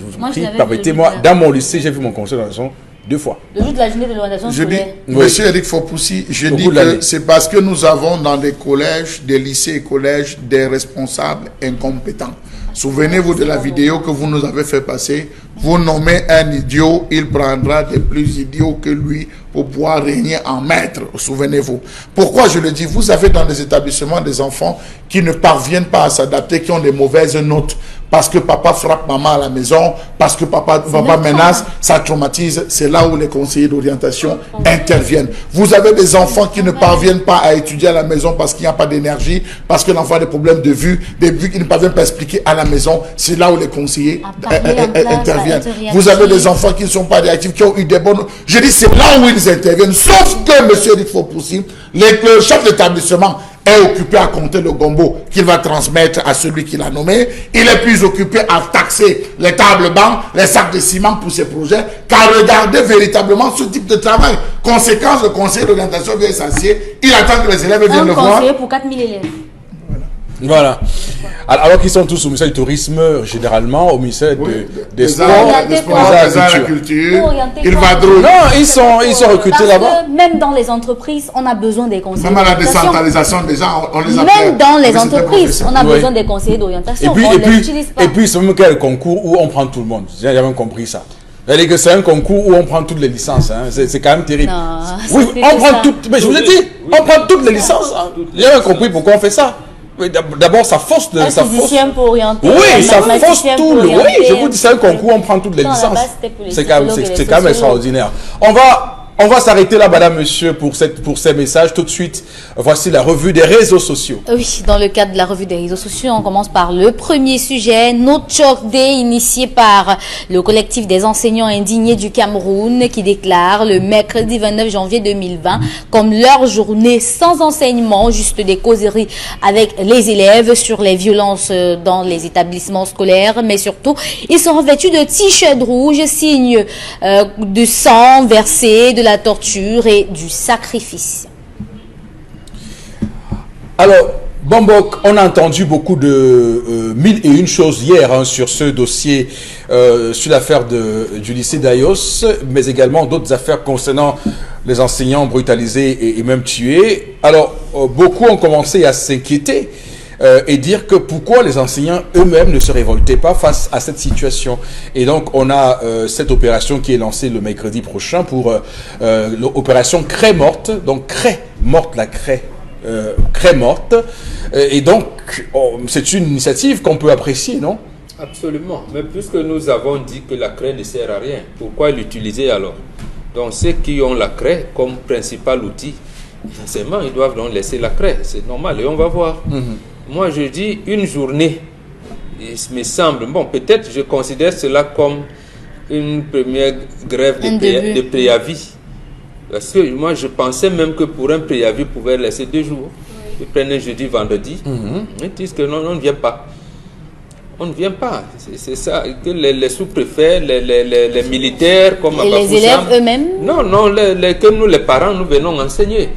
S1: permettez-moi. Dans mon lycée, j'ai vu mon conseil d'orientation 2 fois.
S3: Le jour de la journée de l'orientation scolaire.
S2: Monsieur Eric Fopoussi, je dis que c'est parce que nous avons dans des collèges, des lycées et collèges, des responsables incompétents. Souvenez-vous de la vidéo que vous nous avez fait passer. Vous nommez un idiot, il prendra des plus idiots que lui pour pouvoir régner en maître. Souvenez-vous. Pourquoi je le dis? Vous avez dans les établissements des enfants qui ne parviennent pas à s'adapter, qui ont des mauvaises notes. Parce que papa frappe maman à la maison, parce que papa menace, ça traumatise. C'est là où les conseillers d'orientation interviennent. Vous avez des enfants qui ne parviennent pas à étudier à la maison parce qu'il n'y a pas d'énergie, parce que l'enfant a des problèmes de vue, des vues qu'il ne parvient pas à expliquer à la maison. C'est là où les conseillers interviennent. Vous avez des enfants qui ne sont pas réactifs, qui ont eu des bonnes... Je dis, c'est là où ils interviennent. Sauf que, monsieur Eric Fopoussi, le chef d'établissement est occupé à compter le gombo qu'il va transmettre à celui qui l'a nommé. Il est plus occupé à taxer les tables bancs, les sacs de ciment pour ses projets, qu'à regarder véritablement ce type de travail. Conséquence, le conseil d'orientation vient s'assier, il attend que les élèves viennent le voir.
S3: Un conseiller pour 4000 élèves.
S1: Voilà. Alors qu'ils sont tous au ministère du Tourisme, généralement, au ministère des Sports,
S2: des arts et la culture. Il va drôle.
S1: Non, ils sont recrutés là-bas.
S3: Même dans les entreprises, on a besoin des conseillers.
S2: Même à la décentralisation, déjà, on les a
S3: Même dans les entreprises, on a besoin des conseillers d'orientation.
S1: Et puis, c'est même quel concours où on prend tout le monde. J'ai jamais compris ça. C'est un concours où on prend toutes les licences. Hein. C'est quand même terrible.
S3: Non,
S1: oui, on prend toutes. Mais je vous ai dit, on prend toutes les licences. Hein. J'ai jamais compris pourquoi on fait ça. D'abord, ça fausse de.
S3: Ça fausse. Pour orienter,
S1: oui, ça fausse tout le. Oui, je vous dis, c'est un concours, on prend toutes les licences. C'est quand même extraordinaire. On va s'arrêter là, madame, monsieur, pour ces messages. Tout de suite, voici la revue des réseaux sociaux.
S3: Oui, dans le cadre de la revue des réseaux sociaux, on commence par le premier sujet, No Chok Day, initié par le collectif des enseignants indignés du Cameroun, qui déclare le mercredi 29 janvier 2020 comme leur journée sans enseignement, juste des causeries avec les élèves sur les violences dans les établissements scolaires, mais surtout, ils sont revêtus de t-shirts rouges, signe de sang versé, de la torture et du sacrifice.
S1: Alors, Bombok, on a entendu beaucoup de 1001 choses hier hein, sur ce dossier, sur l'affaire du lycée d'Ayos, mais également d'autres affaires concernant les enseignants brutalisés et même tués. Alors, beaucoup ont commencé à s'inquiéter et dire que pourquoi les enseignants eux-mêmes ne se révoltaient pas face à cette situation. Et donc, on a cette opération qui est lancée le mercredi prochain pour l'opération Craie morte. Donc, Craie morte, la craie morte. Et donc, c'est une initiative qu'on peut apprécier, non?
S4: Absolument. Mais puisque nous avons dit que la craie ne sert à rien, pourquoi l'utiliser alors? Donc, ceux qui ont la craie comme principal outil, forcément, ils doivent donc laisser la craie. C'est normal et on va voir. Moi, je dis une journée, il me semble, bon, peut-être je considère cela comme une première grève de préavis. Parce que moi, je pensais même que pour un préavis, ils pouvaient laisser 2 jours. Ils prennent un jeudi, vendredi. Ils disent que non, on ne vient pas. On ne vient pas. C'est ça. Que les sous-préfets, les militaires, comme
S3: et les élèves eux-mêmes?
S4: Non, que nous, les parents, nous venons enseigner.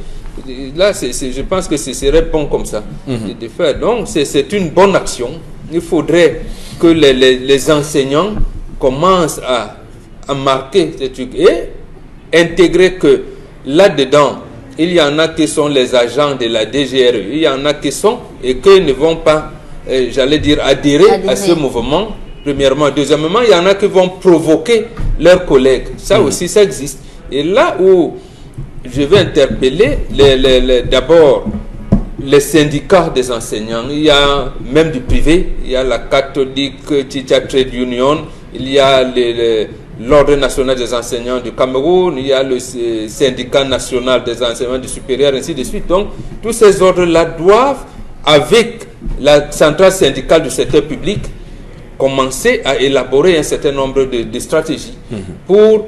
S4: Là, je pense que ce serait bon comme ça de faire. Donc, c'est une bonne action. Il faudrait que les enseignants commencent à marquer ces trucs et intégrer que là-dedans, il y en a qui sont les agents de la DGRE, il y en a qui sont et qui ne vont pas, j'allais dire, adhérer à ce mouvement, premièrement. Deuxièmement, il y en a qui vont provoquer leurs collègues. Ça aussi, ça existe. Et là où je vais interpeller d'abord les syndicats des enseignants, il y a même du privé, il y a la catholique Teacher Trade Union, il y a l'Ordre national des enseignants du Cameroun, il y a le syndicat national des enseignants du supérieur, ainsi de suite. Donc, tous ces ordres-là doivent, avec la centrale syndicale du secteur public, commencer à élaborer un certain nombre de stratégies pour,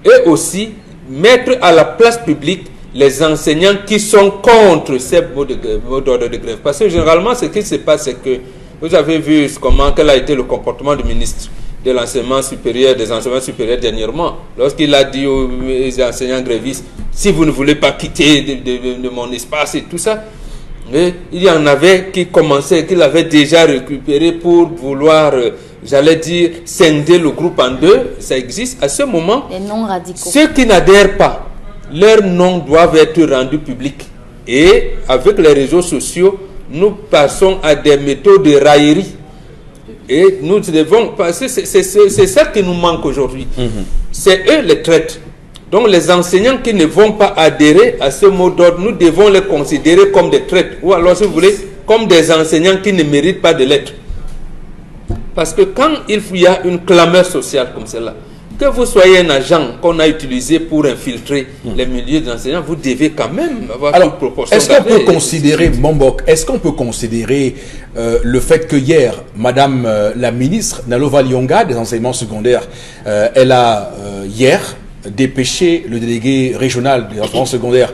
S4: eux aussi, mettre à la place publique les enseignants qui sont contre ces mots d'ordre de grève. Parce que généralement, ce qui se passe, c'est que vous avez vu quel a été le comportement du ministre de l'enseignement supérieur, des enseignements supérieurs dernièrement, lorsqu'il a dit aux enseignants grévistes, si vous ne voulez pas quitter de mon espace et tout ça, mais il y en avait qui commençaient, qui l'avaient déjà récupéré pour vouloir, j'allais dire, scinder le groupe en deux. Ça existe. À ce moment,
S3: les noms radicaux.
S4: Ceux qui n'adhèrent pas, leurs noms doivent être rendus publics. Et avec les réseaux sociaux, nous passons à des méthodes de raillerie. Et nous devons passer, c'est ça qui nous manque aujourd'hui. C'est eux les traites. Donc les enseignants qui ne vont pas adhérer à ce mot d'ordre, nous devons les considérer comme des traites. Ou alors, si vous voulez, comme des enseignants qui ne méritent pas de l'être. Parce que quand il y a une clameur sociale comme celle-là, que vous soyez un agent qu'on a utilisé pour infiltrer les milieux d'enseignants, vous devez quand même avoir une proportion.
S1: Est-ce qu'on peut considérer, Bombok, est-ce qu'on peut considérer le fait que hier, Madame la ministre Nalova Lyonga des enseignements secondaires, elle a hier dépêché le délégué régional des enseignements secondaires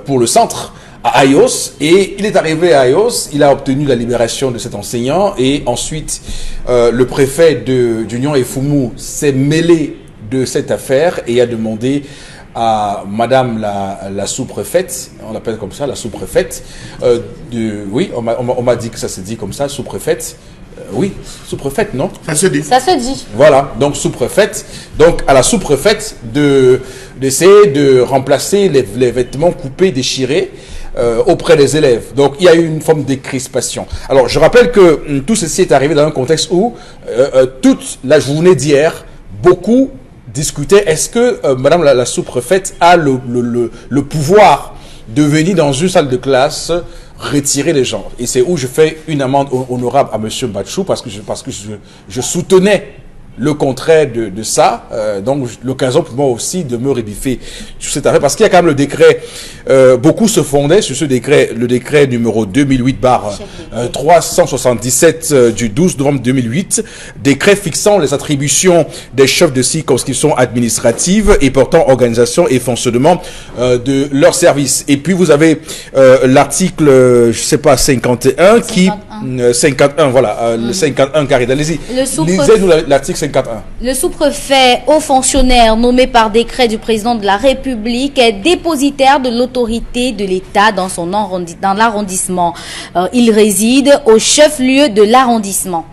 S1: pour le centre à Ayos, et il est arrivé à Ayos, il a obtenu la libération de cet enseignant, et ensuite le préfet d'Union et Fumu s'est mêlé de cette affaire et a demandé à madame la sous-préfète, on l'appelle comme ça, la sous-préfète, oui, on m'a dit que ça se dit comme ça, sous-préfète, oui, sous-préfète, non?
S2: Ça se dit.
S3: Ça se dit.
S1: Voilà, donc sous-préfète, donc à la sous-préfète d'essayer de remplacer les vêtements coupés, déchirés auprès des élèves. Donc il y a eu une forme de crispation. Alors je rappelle que tout ceci est arrivé dans un contexte où toute la journée d'hier, beaucoup discutaient, est-ce que madame la sous-préfète a le pouvoir de venir dans une salle de classe retirer les gens. Et c'est où je fais une amende honorable à monsieur Batchou parce que je soutenais le contraire de ça. Donc l'occasion pour moi aussi de me rebiffer sur cette affaire parce qu'il y a quand même le décret, beaucoup se fondaient sur ce décret, le décret numéro 2008/377 du 12 novembre 2008, décret fixant les attributions des chefs de circonscription administrative et portant organisation et fonctionnement de leur service. Et puis vous avez l'article, je sais pas, 51 qui 51, voilà, le 51 carré. Allez-y. Lisez-nous l'article 51.
S3: Le sous-préfet, haut fonctionnaire nommé par décret du président de la République, est dépositaire de l'autorité de l'État dans l'arrondissement. Il réside au chef-lieu de l'arrondissement.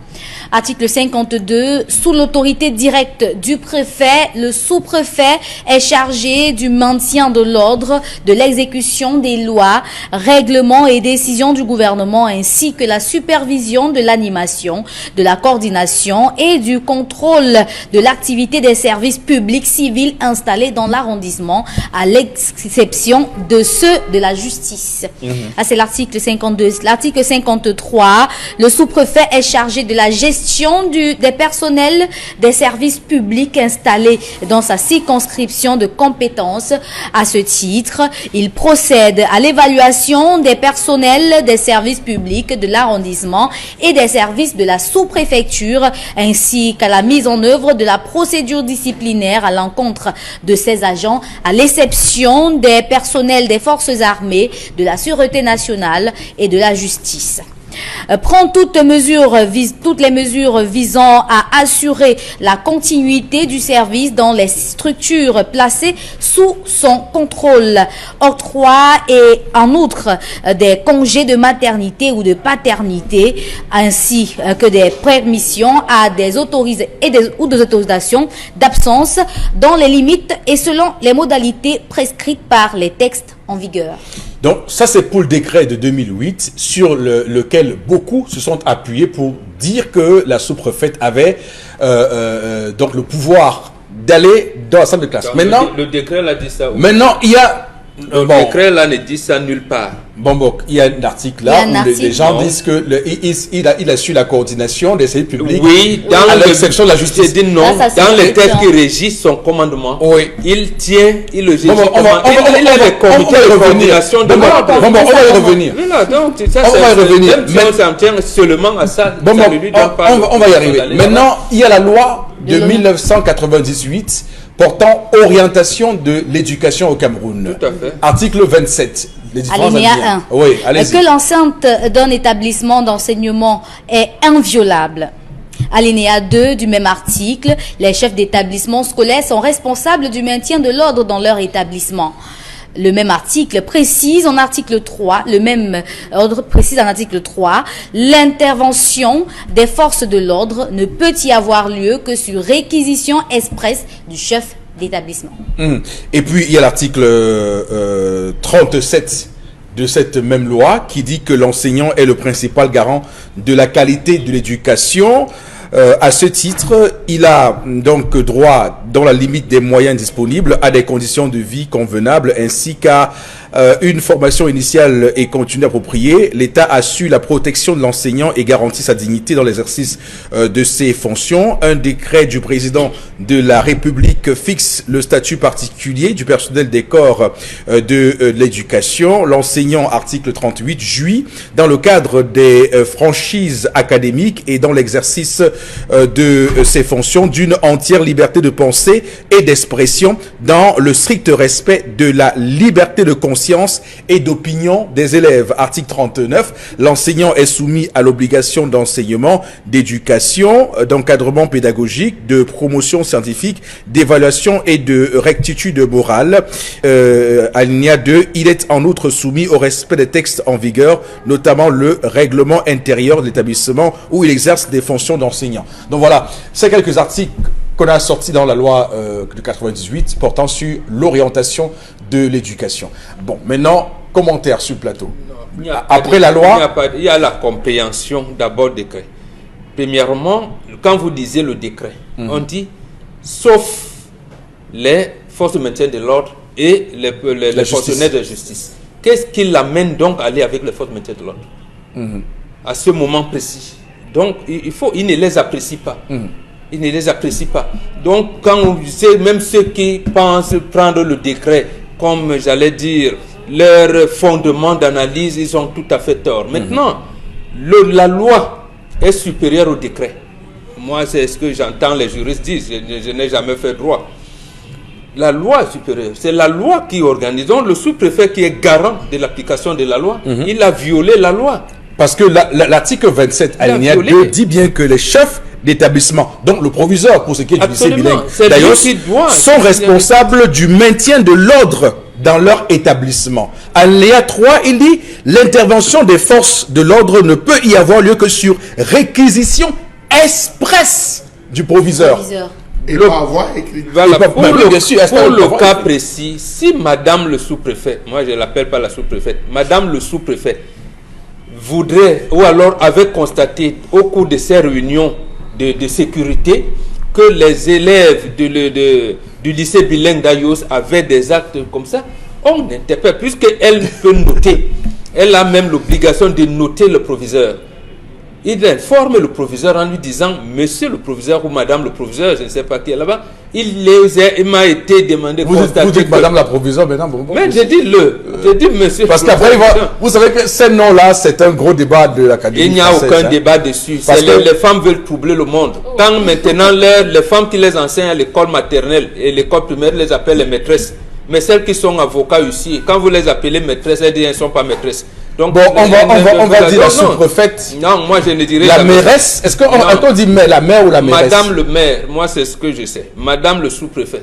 S3: Article 52, sous l'autorité directe du préfet, le sous-préfet est chargé du maintien de l'ordre, de l'exécution des lois, règlements et décisions du gouvernement ainsi que la supervision de l'animation, de la coordination et du contrôle de l'activité des services publics civils installés dans l'arrondissement, à l'exception de ceux de la justice. Ah, c'est l'article 52. L'article 53, le sous-préfet est chargé de la gestion des personnels des services publics installés dans sa circonscription de compétences. À ce titre, il procède à l'évaluation des personnels des services publics de l'arrondissement et des services de la sous-préfecture, ainsi qu'à la mise en œuvre de la procédure disciplinaire à l'encontre de ces agents, à l'exception des personnels des forces armées, de la sûreté nationale et de la justice. Prend toutes les mesures visant à assurer la continuité du service dans les structures placées sous son contrôle. Octroi et en outre des congés de maternité ou de paternité ainsi que des permissions à des autorisations d'absence dans les limites et selon les modalités prescrites par les textes en vigueur.
S1: Donc ça c'est pour le décret de 2008 sur lequel beaucoup se sont appuyés pour dire que la sous-préfète avait donc le pouvoir d'aller dans la salle de classe.
S4: Donc,
S1: maintenant,
S4: le décret là dit ça.
S1: Maintenant il y a
S4: le décret là ne dit ça nulle part.
S1: Bon, il y a un article là où les gens disent que il a su la coordination des services publics.
S4: Oui,
S1: à l'exception de la justice.
S4: Dit non, dans les textes qui régissent son commandement, oui. Il le régit.
S1: On va y revenir.
S4: Ça tient seulement à ça.
S1: On va y arriver. Maintenant, il y a la loi de 1998 portant orientation de l'éducation au Cameroun.
S4: Tout à fait.
S1: Article 27.
S3: Alinéa 1.
S1: Oui, allez-y.
S3: Que l'enceinte d'un établissement d'enseignement est inviolable. Alinéa 2 du même article, les chefs d'établissement scolaire sont responsables du maintien de l'ordre dans leur établissement. Le même article précise en article 3, l'intervention des forces de l'ordre ne peut y avoir lieu que sur réquisition expresse du chef d'établissement.
S1: Et puis il y a l'article 37 de cette même loi qui dit que l'enseignant est le principal garant de la qualité de l'éducation. À ce titre, il a donc droit, dans la limite des moyens disponibles, à des conditions de vie convenables ainsi qu'à une formation initiale et continue appropriée. L'État assure la protection de l'enseignant et garantit sa dignité dans l'exercice de ses fonctions. Un décret du président de la République fixe le statut particulier du personnel des corps de l'éducation. L'enseignant, article 38, jouit dans le cadre des franchises académiques et dans l'exercice de ses fonctions d'une entière liberté de pensée et d'expression dans le strict respect de la liberté de conscience conscience et d'opinion des élèves. Article 39, l'enseignant est soumis à l'obligation d'enseignement, d'éducation, d'encadrement pédagogique, de promotion scientifique, d'évaluation et de rectitude morale. Alinéa 2, il est en outre soumis au respect des textes en vigueur, notamment le règlement intérieur de l'établissement où il exerce des fonctions d'enseignant. Donc voilà, c'est quelques articles qu'on a sortis dans la loi de 98 portant sur l'orientation de l'éducation. Bon, maintenant, commentaire sur le plateau. Après la loi...
S4: Il y a la compréhension d'abord décret. Premièrement, quand vous lisez le décret, on dit, sauf les forces de maintien de l'ordre et les fonctionnaires de justice. Qu'est-ce qui l'amène donc à aller avec les forces de maintien de l'ordre à ce moment précis? Donc, il ne les apprécie pas. Ils ne les apprécient pas. Donc, quand on sait, même ceux qui pensent prendre le décret comme, j'allais dire, leur fondement d'analyse, ils ont tout à fait tort. Maintenant, la loi est supérieure au décret. Moi, c'est ce que j'entends les juristes dire. Je n'ai jamais fait droit. La loi est supérieure. C'est la loi qui organise. Donc, le sous-préfet qui est garant de l'application de la loi, il a violé la loi.
S1: Parce que l'article 27, alinéa 2, dit bien que les chefs d'établissement, donc le proviseur pour ce qui est du lycée bilingue, d'ailleurs, sont responsables du maintien de l'ordre dans leur établissement. Alinéa 3, il dit l'intervention des forces de l'ordre ne peut y avoir lieu que sur réquisition expresse du proviseur.
S2: Et pas avoir écrit.
S4: Voilà, pour le cas précis, si madame le sous-préfet, moi je ne l'appelle pas la sous-préfète, madame le sous-préfet voudrait, ou alors avait constaté au cours de ces réunions de sécurité que les élèves du lycée bilingue d'Ayos avaient des actes comme ça, on n'interpelle, puisqu'elle peut noter, elle a même l'obligation de noter le proviseur. Il informe le proviseur en lui disant, monsieur le proviseur ou madame le proviseur, je ne sais pas qui est là-bas, il m'a été demandé de constater.
S1: Vous dites madame la proviseure maintenant.
S4: Mais j'ai dit j'ai dit monsieur.
S1: Parce qu'après, vous savez que ces noms-là, c'est un gros débat de l'Académie.
S4: Il n'y a aucun débat dessus. Les femmes veulent troubler le monde. Quand maintenant les femmes qui les enseignent à l'école maternelle et l'école primaire les appellent les maîtresses. Mais celles qui sont avocats ici, quand vous les appelez maîtresses, elles disent qu'elles ne sont pas maîtresses. Donc,
S1: bon, on va dire la sous-préfète.
S4: Non, moi je ne dirais
S1: la mairesse. Est-ce qu'on dit la mère ou la mairesse?
S4: Madame le maire, moi c'est ce que je sais. Madame le sous-préfet.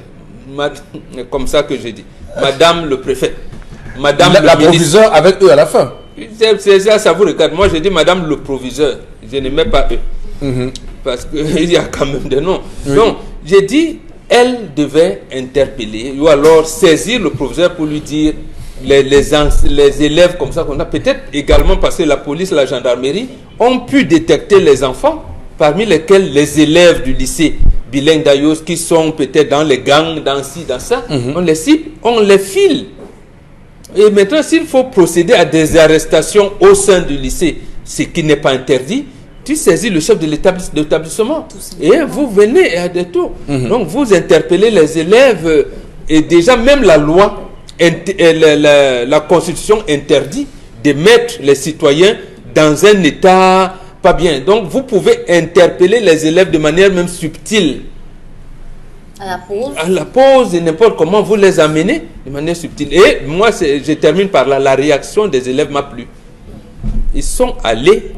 S4: Comme ça que j'ai dit. Madame le préfet. Madame
S1: la proviseur avec eux à la fin.
S4: C'est ça vous regarde. Moi je dis madame le proviseur. Je ne mets pas eux. Parce qu'il y a quand même des noms. Donc, j'ai dit, elle devait interpeller ou alors saisir le proviseur pour lui dire les élèves comme ça qu'on a peut-être également parce que la police, la gendarmerie ont pu détecter les enfants parmi lesquels les élèves du lycée bilingue d'Ayos qui sont peut-être dans les gangs, dans ci, dans ça. On les cible, on les file. Et maintenant, s'il faut procéder à des arrestations au sein du lycée, ce qui n'est pas interdit, tu saisis le chef de l'établissement et vous venez à des tours. Donc vous interpellez les élèves et déjà même la loi, la Constitution interdit de mettre les citoyens dans un état pas bien. Donc vous pouvez interpeller les élèves de manière même subtile. À la pause et n'importe comment vous les amenez de manière subtile. Et moi, je termine par là, la réaction des élèves m'a plu. Ils sont allés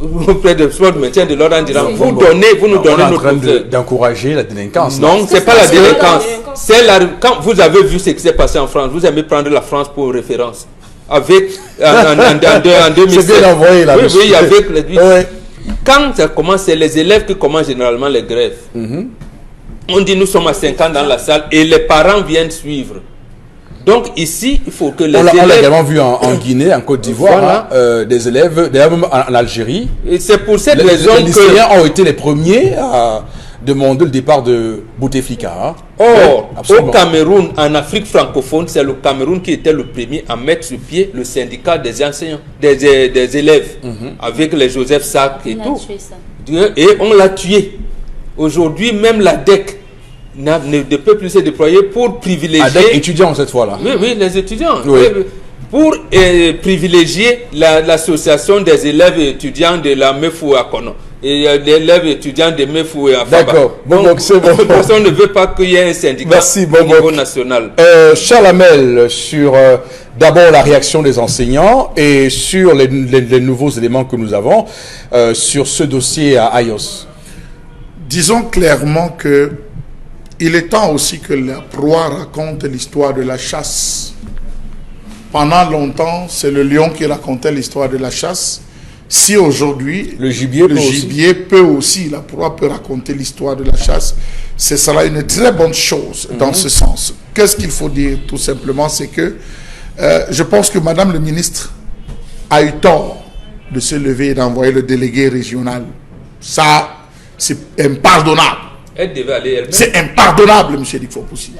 S4: auprès de ce maintien de l'ordre en disant vous nous donnez notre train
S1: d'encourager la délinquance.
S4: Non, c'est pas la délinquance. C'est quand vous avez vu ce qui s'est passé en France, vous aimez prendre la France pour référence. Avec en 2007.
S1: C'est bien envoyé là.
S4: Oui, avec les Quand ça commence, c'est les élèves qui commencent généralement les grèves. On dit nous sommes à 5 ans dans la salle et les parents viennent suivre. Donc ici, il faut que les élèves...
S1: On l'a également vu en Guinée, en Côte d'Ivoire, voilà. Des élèves, d'ailleurs même en Algérie.
S4: Et c'est pour cette raison
S1: que... Les lycéens ont été les premiers à demander le départ de Bouteflika. Hein.
S4: Or, au Cameroun, en Afrique francophone, c'est le Cameroun qui était le premier à mettre sur pied le syndicat des enseignants, des élèves, avec les Joseph Sack et tout. Et on l'a tué. Aujourd'hui, même la DEC ne peut plus se déployer pour privilégier...
S1: ADEC étudiants cette fois-là.
S4: Oui, les étudiants.
S1: Oui.
S4: pour privilégier l'association des élèves et étudiants de la Mefou à Kono. Et des élèves étudiants de Mefou et à Faba.
S1: D'accord. Donc, c'est bon.
S4: On ne veut pas qu'il y ait un syndicat au niveau national.
S1: Charles Hamel, sur d'abord la réaction des enseignants et sur les nouveaux éléments que nous avons sur ce dossier à Ayos.
S2: Disons clairement que il est temps aussi que la proie raconte l'histoire de la chasse. Pendant longtemps, c'est le lion qui racontait l'histoire de la chasse. Si aujourd'hui,
S1: le gibier
S2: peut aussi, la proie peut raconter l'histoire de la chasse, ce sera une très bonne chose dans ce sens. Qu'est-ce qu'il faut dire tout simplement, c'est que je pense que Madame le ministre a eu tort de se lever et d'envoyer le délégué régional. Ça, c'est impardonnable.
S4: Elle devait aller elle-même.
S2: C'est impardonnable, M. Dikfopoussi.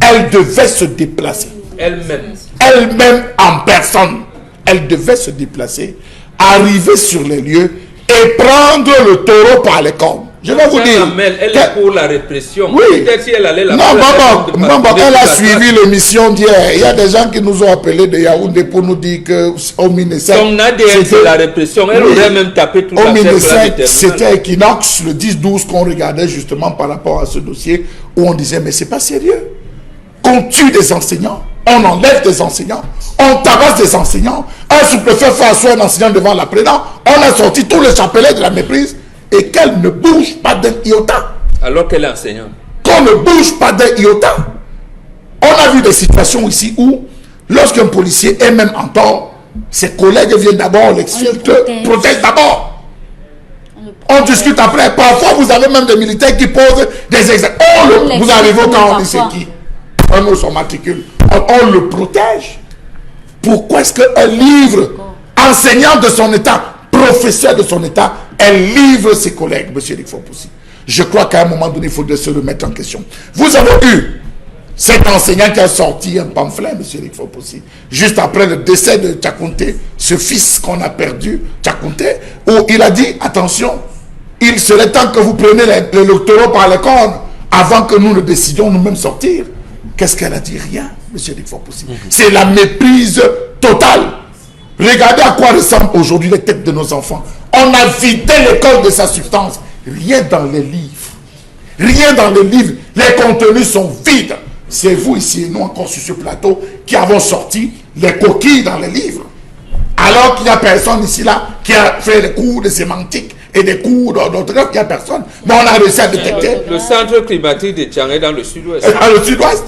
S2: Elle devait se déplacer. Elle-même en personne. Elle devait se déplacer, arriver sur les lieux et prendre le taureau par les cornes. Je vais vous dire.
S4: Elle est pour la répression.
S2: Oui.
S4: Peut-être si elle allait la
S2: elle a suivi l'émission d'hier. Il y a des gens qui nous ont appelés de Yaoundé pour nous dire qu'au ministère.
S4: Son ADN, c'est la répression. Elle aurait même tapé tout
S2: au ministère. C'était Equinox, le 10-12, qu'on regardait justement par rapport à ce dossier, où on disait, mais c'est pas sérieux. On tue des enseignants, on enlève des enseignants, on tabasse des enseignants. Un sous-préfet fait asseoir un enseignant devant la présidente. On a sorti tous les chapelets de la méprise et qu'elle ne bouge pas d'un iota.
S4: Alors qu'elle est enseignante.
S2: Qu'on ne bouge pas d'un iota. On a vu des situations ici où, lorsqu'un policier est même en tort, ses collègues viennent d'abord, l'exfiltrent, protègent d'abord. On discute après. Parfois, vous avez même des militaires qui posent des exemples. Vous arrivez au camp, on dit c'est qui? On ouvre son matricule. On le protège. Pourquoi est-ce qu'un livre, enseignant de son état, professeur de son état, elle livre ses collègues, M. Dikfopoussi? Je crois qu'à un moment donné, il faudrait se remettre en question. Vous avez eu cet enseignant qui a sorti un pamphlet, M. Dikfoposi, juste après le décès de Tchakounte, ce fils qu'on a perdu, Tchakounte, où il a dit, attention, il serait temps que vous preniez le taureau par les cornes avant que nous ne décidions nous-mêmes sortir. Qu'est-ce qu'elle a dit? Rien, M. Dikfoposi. C'est la méprise totale. Regardez à quoi ressemblent aujourd'hui les têtes de nos enfants. On a vidé l'école de sa substance. Rien dans les livres. Rien dans les livres. Les contenus sont vides. C'est vous ici et nous encore sur ce plateau qui avons sorti les coquilles dans les livres. Alors qu'il n'y a personne ici là qui a fait des cours de sémantique et des cours d'autres, il n'y a personne. Mais on a réussi à détecter.
S4: Le centre climatique de Tiangé dans le sud-ouest.
S2: Dans le sud-ouest.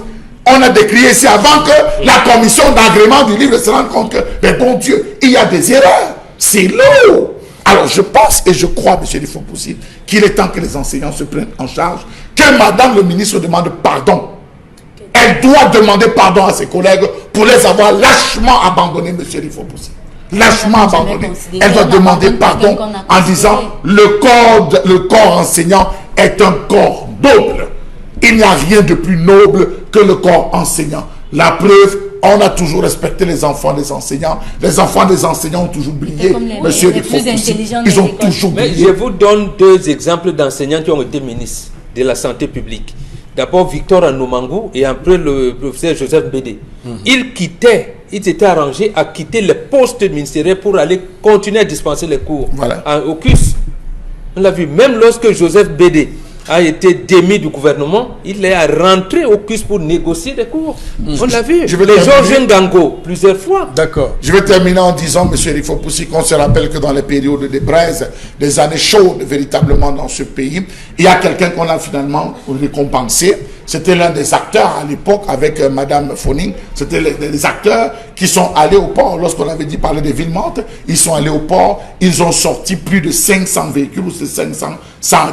S2: On a décrié ici avant que la commission d'agrément du livre se rende compte que, mais bon Dieu, il y a des erreurs. C'est lourd. Alors je pense et je crois, M. Dikfoposi, qu'il est temps que les enseignants se prennent en charge, que Madame le ministre demande pardon. Elle doit demander pardon à ses collègues pour les avoir lâchement abandonnés, M. Dikfoposi. Lâchement abandonnés. Elle doit demander pardon en disant le corps enseignant est un corps noble. Il n'y a rien de plus noble que le corps enseignant. La preuve, on a toujours respecté les enfants des enseignants. Les enfants des enseignants ont toujours brillé. Monsieur Dikfoposi, ils ont toujours brillé.
S4: Mais je vous donne deux exemples d'enseignants qui ont été ministres de la santé publique. D'abord Victor Anoumangou et après le professeur Joseph Bédé. Ils étaient arrangés à quitter les postes ministériels pour aller continuer à dispenser les cours au CUS. On l'a vu, même lorsque Joseph Bédé a été démis du gouvernement, il est rentré au CUS pour négocier des cours. On l'a vu. Les Georges Ngango, plusieurs fois.
S2: D'accord. Je vais terminer en disant, M. Dikfoposi, qu'on se rappelle que dans les périodes de braise, des années chaudes véritablement dans ce pays, il y a quelqu'un qu'on a finalement récompensé. C'était l'un des acteurs à l'époque avec Madame Foning. C'était les acteurs qui sont allés au port. Lorsqu'on avait dit parler des villes mortes, ils sont allés au port. Ils ont sorti plus de 500 véhicules, ou c'est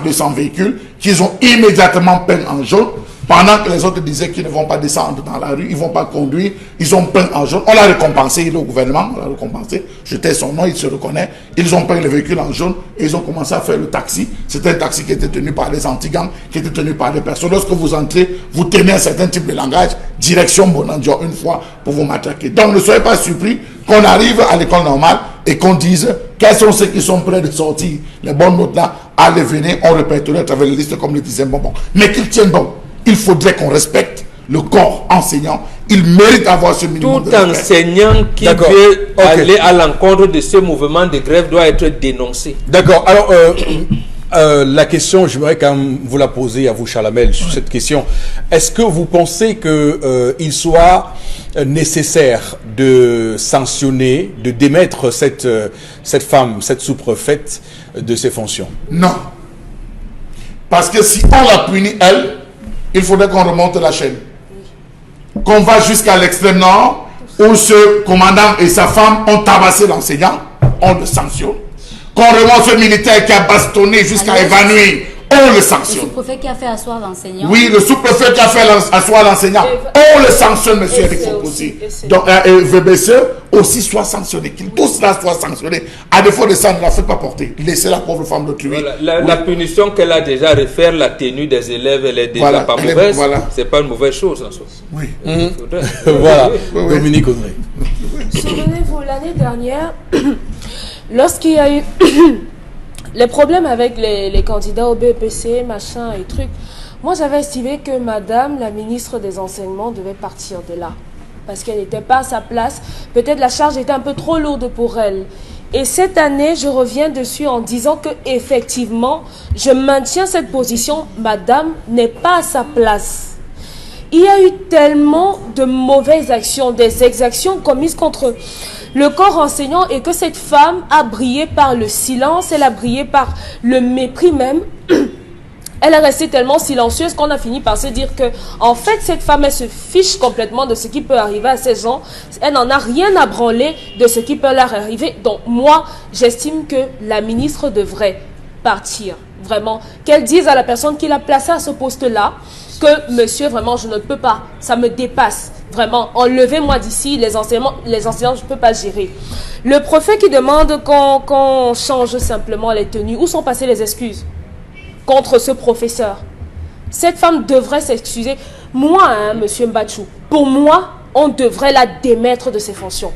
S2: 200 véhicules, qu'ils ont immédiatement peint en jaune. Pendant que les autres disaient qu'ils ne vont pas descendre dans la rue, ils ne vont pas conduire, ils ont peint en jaune. On l'a récompensé, il est au gouvernement, on l'a récompensé. J'étais son nom, il se reconnaît. Ils ont peint le véhicule en jaune et ils ont commencé à faire le taxi. C'était un taxi qui était tenu par les anti-gangs, qui était tenu par des personnes. Lorsque vous entrez, vous tenez un certain type de langage, direction Bonandio une fois pour vous matraquer. Donc ne soyez pas surpris qu'on arrive à l'école normale et qu'on dise quels sont ceux qui sont prêts de sortir les bonnes notes là. Allez, venez, on répéterait à travers les listes comme le disait Bonbon. Mais qu'ils tiennent bon. Il faudrait qu'on respecte le corps enseignant, il mérite d'avoir ce minimum
S4: Tout
S2: de respect.
S4: enseignant qui veut aller à l'encontre de ce mouvement de grève doit être dénoncé.
S1: D'accord. Alors, la question, j'aimerais quand même vous la poser à vous, Chalamel, sur cette question. Est-ce que vous pensez qu'il soit nécessaire de sanctionner, de démettre cette femme, cette sous-préfète de ses fonctions?
S2: Non. Parce que si on la punit, elle, il faudrait qu'on remonte la chaîne. Qu'on va jusqu'à l'extrême nord, où ce commandant et sa femme ont tabassé l'enseignant, on le sanctionne. Qu'on remonte ce militaire qui a bastonné jusqu'à évanouir, on le sanctionne.
S3: Le sous-préfet qui a fait asseoir l'enseignant.
S2: Oui, le sous-préfet qui a fait asseoir l'enseignant, on le sanctionne, monsieur Eric Foposi. Donc, VBCE aussi soit sanctionné, qu'ils tous là soient sanctionnés. À défaut de ça, ne la faites pas porter. Laissez la pauvre femme le tuer.
S4: Voilà. La punition qu'elle a déjà refaire la tenue des élèves, elle est déjà pas mauvaise. C'est pas une mauvaise chose en soi.
S2: Oui.
S1: Voilà. Dominique Audrey.
S5: Souvenez-vous, l'année dernière, lorsqu'il y a eu les problèmes avec les candidats au BEPC, machin et trucs, moi j'avais estimé que madame, la ministre des Enseignements, devait partir de là. Parce qu'elle n'était pas à sa place. Peut-être la charge était un peu trop lourde pour elle. Et cette année, je reviens dessus en disant que effectivement, je maintiens cette position. Madame n'est pas à sa place. Il y a eu tellement de mauvaises actions, des exactions commises contre le corps enseignant et que cette femme a brillé par le silence, elle a brillé par le mépris même. Elle est restée tellement silencieuse qu'on a fini par se dire que, en fait, cette femme, elle se fiche complètement de ce qui peut arriver à ces gens. Elle n'en a rien à branler de ce qui peut leur arriver. Donc, moi, j'estime que la ministre devrait partir. Vraiment. Qu'elle dise à la personne qui l'a placée à ce poste-là que, monsieur, vraiment, je ne peux pas. Ça me dépasse. Vraiment. Enlevez-moi d'ici. Les enseignants, je ne peux pas gérer. Le préfet qui demande qu'on change simplement les tenues. Où sont passées les excuses contre ce professeur? Cette femme devrait s'excuser. Moi, monsieur Mbachou, pour moi, on devrait la démettre de ses fonctions.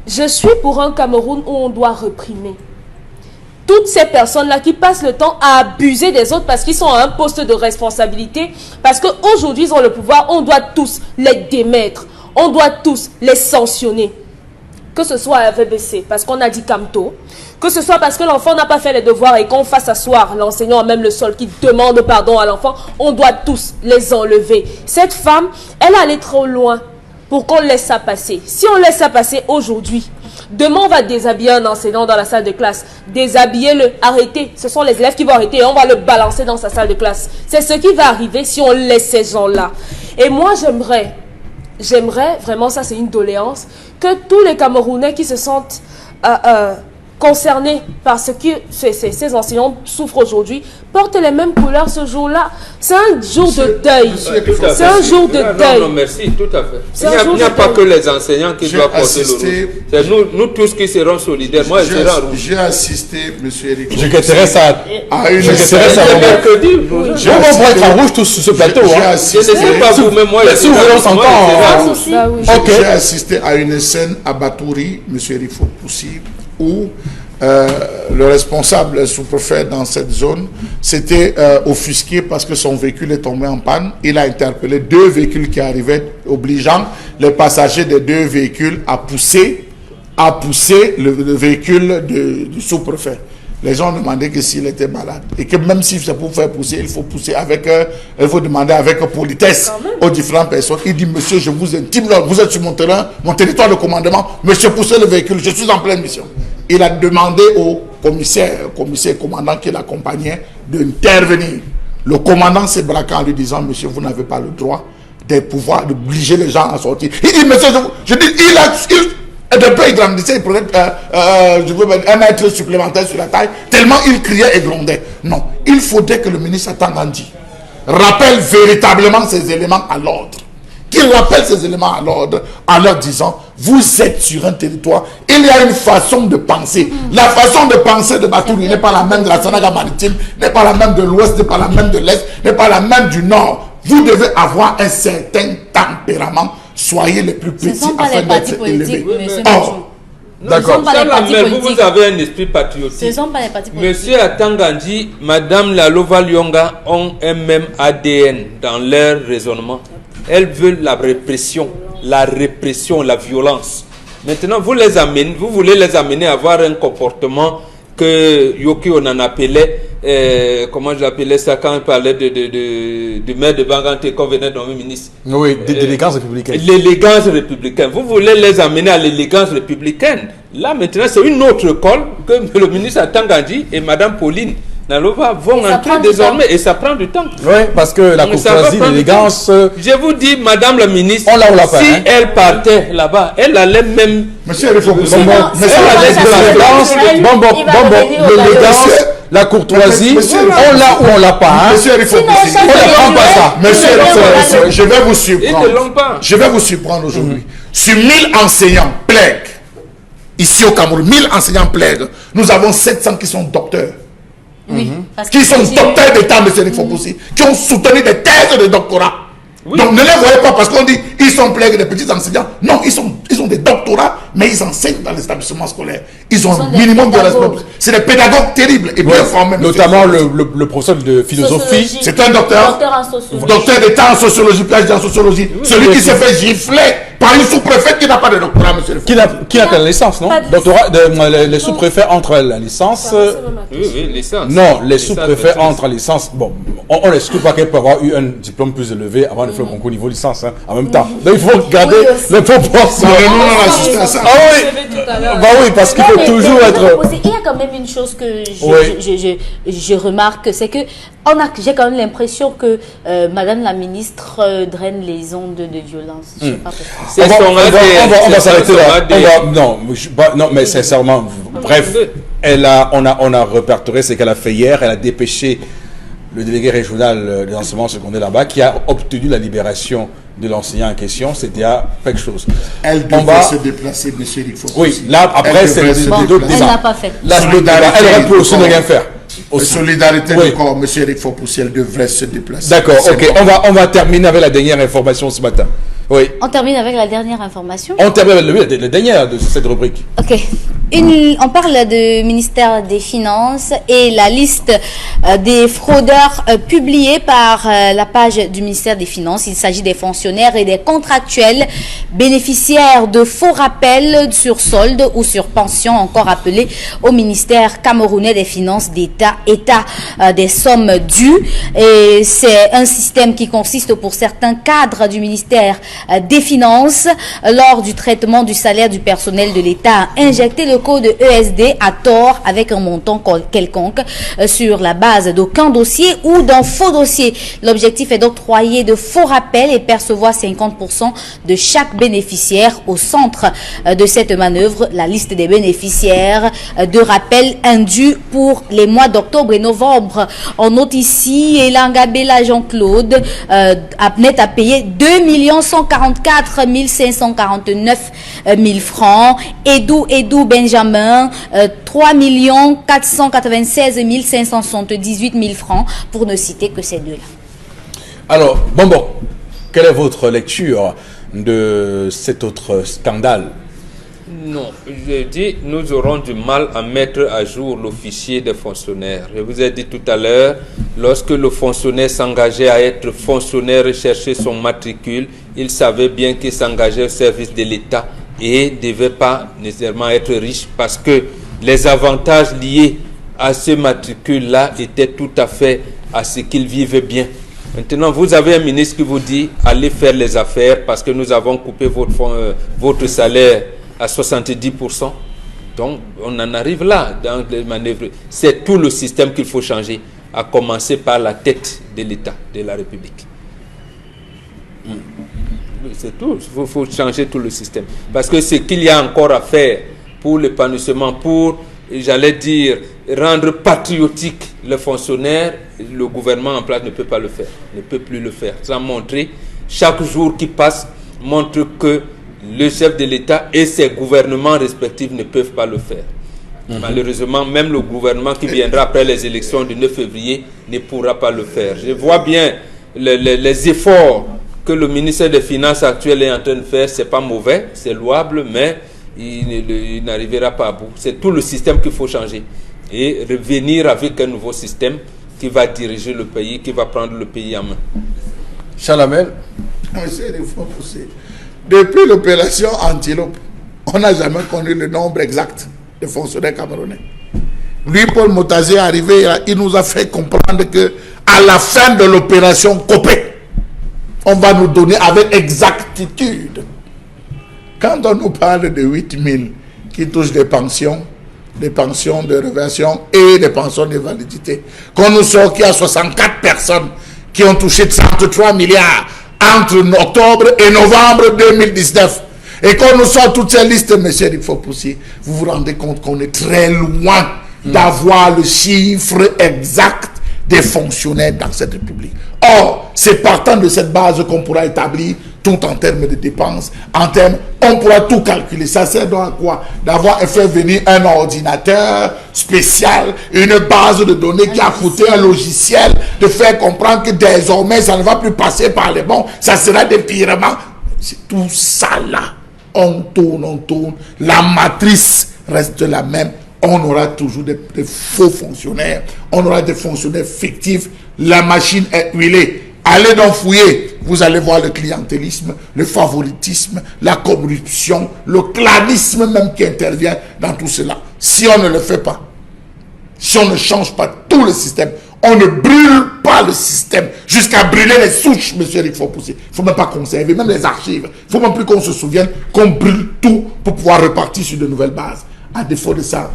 S5: Je suis pour un Cameroun où on doit réprimer toutes ces personnes-là qui passent le temps à abuser des autres parce qu'ils sont à un poste de responsabilité, parce qu'aujourd'hui, ils ont le pouvoir, on doit tous les démettre, on doit tous les sanctionner. Que ce soit à VBC, parce qu'on a dit Camto, que ce soit parce que l'enfant n'a pas fait les devoirs et qu'on fasse asseoir l'enseignant à même le sol qui demande pardon à l'enfant, on doit tous les enlever. Cette femme, elle allait trop loin pour qu'on laisse ça passer. Si on laisse ça passer aujourd'hui, demain on va déshabiller un enseignant dans la salle de classe, déshabiller-le, arrêter. Ce sont les élèves qui vont arrêter et on va le balancer dans sa salle de classe. C'est ce qui va arriver si on laisse ces gens-là. Et moi j'aimerais, vraiment ça c'est une doléance, que tous les Camerounais qui se sentent concernés par ce que ces enseignants souffrent aujourd'hui portent les mêmes couleurs ce jour-là. C'est un jour de deuil. C'est un jour de deuil.
S4: Non, merci, tout à fait. Il n'y a pas que les enseignants qui doivent porter le rouge. C'est nous tous qui serons solidaires. Moi, je serai en rouge.
S2: J'ai assisté, monsieur Eric.
S1: Je m'intéresse à une
S4: mercredi.
S1: Je vais être en rouge tous sur ce plateau.
S2: J'ai
S4: Je
S2: assisté,
S4: ne sais pas vous-même, moi,
S1: si vous voulez, on s'entend.
S2: j'ai assisté à une scène à Batouri, monsieur Eric Fopoussi, où le responsable sous-préfet dans cette zone s'était offusqué parce que son véhicule est tombé en panne. Il a interpellé 2 véhicules qui arrivaient, obligeant les passagers des 2 véhicules à pousser le véhicule du sous-préfet. Les gens demandaient que s'il était malade. Et que même si c'est pour faire pousser, il faut pousser avec, il faut demander avec politesse aux différentes personnes. Il dit, monsieur, je vous intime, vous êtes sur mon terrain, mon territoire de commandement, monsieur, poussez le véhicule, je suis en pleine mission. Il a demandé au commissaire commandant qui l'accompagnait d'intervenir. Le commandant s'est braqué en lui disant, monsieur, vous n'avez pas le droit de pouvoir d'obliger les gens à sortir. Il dit, monsieur, je dis, il de peu il grandissait, il prenait un mètre supplémentaire sur la taille, tellement il criait et grondait. Non, il faudrait que le ministre Atangandi rappelle véritablement ces éléments à l'ordre. Qu'il rappelle ces éléments à l'ordre en leur disant, vous êtes sur un territoire, il y a une façon de penser. La façon de penser de Batouri n'est pas la même de la Sanaga maritime, n'est pas la même de l'ouest, n'est pas la même de l'est, n'est pas la même du nord. Vous devez avoir un certain tempérament. Soyez les plus petits afin d'être élevés.
S1: D'accord.
S4: Vous avez un esprit patriotique.
S3: Ce ne sont pas les partis politiques.
S4: Monsieur Atangandi, Madame Lalova Lyonga ont un même ADN dans leur raisonnement. Elles veulent la répression, la violence. Maintenant, vous voulez les amener à avoir un comportement que Yoki on en appelait, comment je l'appelais ça quand on parlait du maire de Bangante qu'on venait de nommer ministre.
S1: Oui, d'élégance républicaine.
S4: L'élégance républicaine. Vous voulez les amener à l'élégance républicaine. Là, maintenant, c'est une autre école que le ministre Atangandi et Madame Pauline Nalova vont entrer désormais et ça prend du temps.
S1: Oui, parce que la courtoisie, l'élégance...
S4: Je vous dis, Madame la ministre,
S1: on l'a pas,
S4: si
S1: hein?
S4: Elle partait là-bas, elle allait même...
S2: Monsieur, il faut que
S1: l'élégance, la courtoisie, on l'a ou on l'a pas. Hein?
S2: Monsieur, il faut Monsieur, je vais vous surprendre.
S4: Ils ne l'ont pas.
S2: Je vais vous surprendre aujourd'hui. Sur 1000 enseignants plègues, ici au Cameroun, 1000 enseignants plègues, nous avons 700 qui sont docteurs.
S3: Oui,
S2: Qui sont docteurs d'État, monsieur Fopoussi, qui ont soutenu des thèses de doctorat. Oui. Donc ne les voyez pas parce qu'on dit ils sont plègues des petits enseignants. Non, ils ont des doctorats, mais ils enseignent dans l'établissement scolaire. Ils ont un minimum de responsabilité. C'est des pédagogues terribles et bien formés.
S1: Notamment le professeur de philosophie.
S2: C'est un docteur. Docteur d'État en sociologie, PhD en sociologie. Oui, celui qui s'est fait gifler par une sous-préfète qui n'a pas de doctorat, monsieur.
S1: Qui n'a que la licence, non? Doctorat, les sous-préfets entrent la licence.
S4: Oui, licence.
S1: Non, les sous-préfets entrent la licence. Bon, on n'exclut pas qu'elle peut avoir eu un diplôme plus élevé avant de faire le concours niveau licence, hein, en même temps. Donc il faut garder les proportions.
S2: Ah
S1: oui, bah oui, parce qu'il faut toujours être...
S3: Il y a quand même une chose que je remarque, c'est que j'ai quand même l'impression que Madame la ministre draine les ondes de violence. Je sais pas pourquoi.
S1: On va s'arrêter là. Non, mais sincèrement, bref, on a répertorié ce qu'elle a fait hier. Elle a dépêché le délégué régional de l'enseignement secondaire là-bas qui a obtenu la libération de l'enseignant en question. C'était à quelque chose.
S2: Elle devait se déplacer, monsieur Eric Fopoussi.
S1: Oui, là, après, c'est d'autres
S3: Elle n'a pas fait.
S1: Là, elle aurait pu aussi ne rien faire.
S2: Solidarité du corps, monsieur Eric Fopoussi, elle devrait se déplacer.
S1: D'accord, ok. On va terminer avec la dernière information ce matin. Oui.
S3: On termine avec la dernière information.
S1: On termine avec la dernière de cette rubrique.
S3: Ok. On parle du ministère des Finances et la liste des fraudeurs publiée par la page du ministère des Finances. Il s'agit des fonctionnaires et des contractuels bénéficiaires de faux rappels sur solde ou sur pension, encore appelés au ministère camerounais des Finances d'État, des sommes dues. Et c'est un système qui consiste pour certains cadres du ministère des Finances, lors du traitement du salaire du personnel de l'État, à injecter le code ESD à tort avec un montant quelconque sur la base d'aucun dossier ou d'un faux dossier. L'objectif est d'octroyer de faux rappels et percevoir 50% de chaque bénéficiaire. Au centre de cette manœuvre, la liste des bénéficiaires de rappels indus pour les mois d'octobre et novembre. On note ici Elangabela Jean-Claude net à payer 2 144 549 000 francs. Edou Benjamin 3 496 578 000 francs, pour ne citer que ces deux-là.
S1: Alors, bon, quelle est votre lecture de cet autre scandale?
S4: Non, je dis, nous aurons du mal à mettre à jour le fichier des fonctionnaires. Je vous ai dit tout à l'heure, lorsque le fonctionnaire s'engageait à être fonctionnaire et chercher son matricule, il savait bien qu'il s'engageait au service de l'État et ne devait pas nécessairement être riche parce que les avantages liés à ce matricule-là étaient tout à fait à ce qu'il vivait bien. Maintenant, vous avez un ministre qui vous dit allez faire les affaires parce que nous avons coupé votre salaire à 70%. Donc, on en arrive là dans les manœuvres. C'est tout le système qu'il faut changer, à commencer par la tête de l'État, de la République. C'est tout. Il faut changer tout le système. Parce que ce qu'il y a encore à faire pour l'épanouissement, pour, j'allais dire, rendre patriotique les fonctionnaires, le gouvernement en place ne peut pas le faire, ne peut plus le faire. Ça montrer, chaque jour qui passe, montre que le chef de l'État et ses gouvernements respectifs ne peuvent pas le faire. Malheureusement, même le gouvernement qui viendra après les élections du 9 février ne pourra pas le faire. Je vois bien les efforts que le ministère des Finances actuel est en train de faire. Ce n'est pas mauvais, c'est louable, mais il n'arrivera pas à bout. C'est tout le système qu'il faut changer et revenir avec un nouveau système qui va diriger le pays, qui va prendre le pays en main.
S1: Chalamel.
S2: Monsieur, il faut pousser. Depuis l'opération Antilope, on n'a jamais connu le nombre exact de fonctionnaires camerounais. Lui, Paul Motazi est arrivé, il nous a fait comprendre que à la fin de l'opération Copé, on va nous donner avec exactitude. Quand on nous parle de 8 000 qui touchent des pensions de réversion et des pensions de validité, qu'on nous sort qu'il y a 64 personnes qui ont touché 33 milliards entre octobre et novembre 2019, et qu'on nous sort toutes ces listes, monsieur il faut pousser, vous vous rendez compte qu'on est très loin d'avoir le chiffre exact des fonctionnaires dans cette République. Or, c'est partant de cette base qu'on pourra établir tout en termes de dépenses, on pourra tout calculer. Ça sert donc à quoi? D'avoir fait venir un ordinateur spécial, une base de données qui a coûté un logiciel, de faire comprendre que désormais, ça ne va plus passer par les bons, ça sera des virements. C'est tout ça là. On tourne. La matrice reste la même. On aura toujours des faux fonctionnaires, on aura des fonctionnaires fictifs, la machine est huilée. Allez donc fouiller, vous allez voir le clientélisme, le favoritisme, la corruption, le clanisme même qui intervient dans tout cela. Si on ne le fait pas, si on ne change pas tout le système, on ne brûle pas le système jusqu'à brûler les souches, monsieur Eric Fopoussi. Il ne faut même pas conserver, même les archives. Il ne faut même plus qu'on se souvienne qu'on brûle tout pour pouvoir repartir sur de nouvelles bases. À défaut de ça,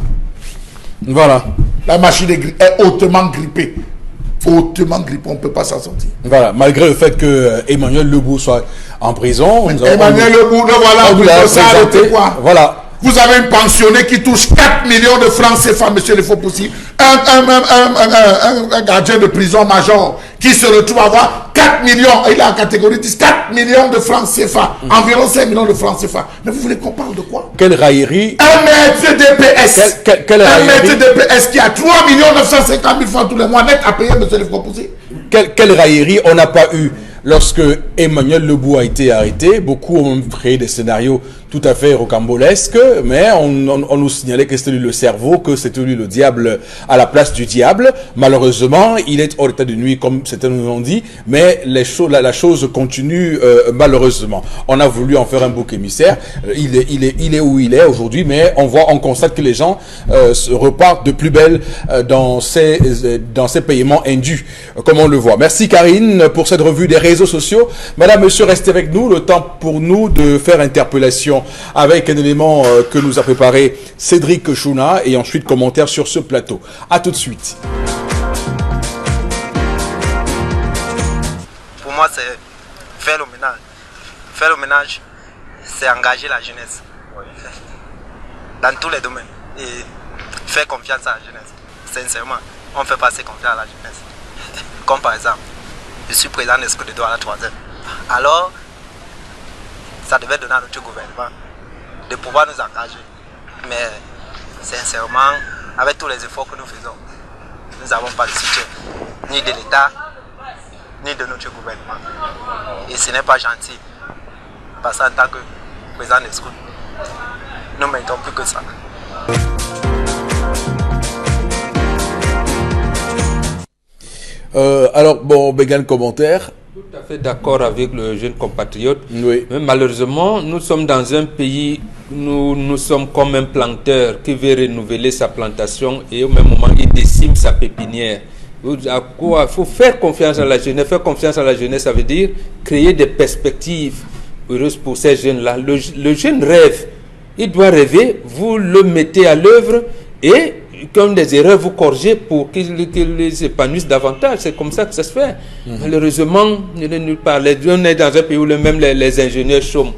S1: voilà.
S2: La machine est hautement grippée. Hautement grippée, on ne peut pas s'en sortir.
S1: Voilà, malgré le fait que Emmanuel Lebou soit en prison.
S2: Emmanuel Lebou, voilà, ça a arrêté quoi?
S1: Voilà.
S2: Vous avez une pensionnée qui touche 4 millions de francs CFA, monsieur Le Faux-Poussi. Un gardien de prison major qui se retrouve à avoir 4 millions, il est en catégorie 10, 4 millions de francs CFA, environ 5 millions de francs CFA. Mais vous voulez qu'on parle de quoi?
S1: Quelle raillerie.
S2: Un maître DPS.
S1: Un
S2: maître DPS qui a 3 950 000 francs tous les mois net à payer, monsieur Le Faux-Poussi.
S1: Quelle raillerie on n'a pas eu lorsque Emmanuel Lebou a été arrêté. Beaucoup ont créé des scénarios tout à fait rocambolesques, mais on nous signalait que c'était lui le cerveau, que c'était lui le diable à la place du diable. Malheureusement, il est hors d'état de nuit, comme certains nous l'ont dit, mais la chose continue malheureusement. On a voulu en faire un bouc émissaire. Il est où il est aujourd'hui, mais on constate que les gens se repartent de plus belle dans ces paiements indus, comme on le voit. Merci Karine pour cette revue des réseaux sociaux. Madame, monsieur, restez avec nous. Le temps pour nous de faire interpellation avec un élément que nous a préparé Cédric Chouna et ensuite commentaire sur ce plateau. À tout de suite.
S6: Pour moi, c'est faire le ménage. Faire le ménage, c'est engager la jeunesse dans tous les domaines et faire confiance à la jeunesse. Sincèrement, on fait passer confiance à la jeunesse. Comme par exemple, je suis président de l'ESCO de Douala 3e. Alors, ça devait donner à notre gouvernement de pouvoir nous engager. Mais sincèrement, avec tous les efforts que nous faisons, nous n'avons pas de soutien, ni de l'État, ni de notre gouvernement. Et ce n'est pas gentil. Parce qu'en tant que président de l'ESCO, nous ne mettons plus que ça.
S1: Alors, bon, Bégan, commentaire.
S4: Tout à fait d'accord avec le jeune compatriote.
S1: Oui.
S4: Mais malheureusement, nous sommes dans un pays, nous sommes comme un planteur qui veut renouveler sa plantation et au même moment, il décime sa pépinière. Il faut faire confiance à la jeunesse. Faire confiance à la jeunesse, ça veut dire créer des perspectives heureuses pour ces jeunes-là. Le jeune rêve. Il doit rêver, vous le mettez à l'œuvre et comme des erreurs, vous corrigez pour qu'ils s'épanouissent davantage. C'est comme ça que ça se fait. Malheureusement, on est dans un pays où même les ingénieurs chôment.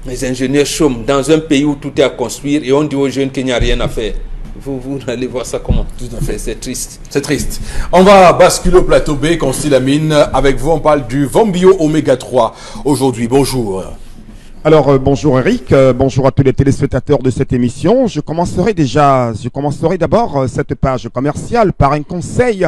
S4: Les ingénieurs chôment dans un pays où tout est à construire et on dit aux jeunes qu'il n'y a rien à faire. Vous allez voir ça comment.
S1: Tout à fait.
S4: C'est triste.
S1: C'est triste. On va basculer au plateau B, Constilamine. Avec vous, on parle du Vombio Oméga 3 aujourd'hui. Bonjour.
S7: Alors, bonjour Eric, bonjour à tous les téléspectateurs de cette émission. Je commencerai d'abord cette page commerciale par un conseil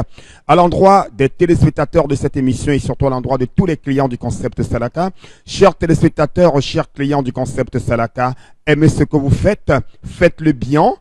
S7: à l'endroit des téléspectateurs de cette émission et surtout à l'endroit de tous les clients du concept Salaka. Chers téléspectateurs, chers clients du concept Salaka, aimez ce que vous faites, faites-le bien,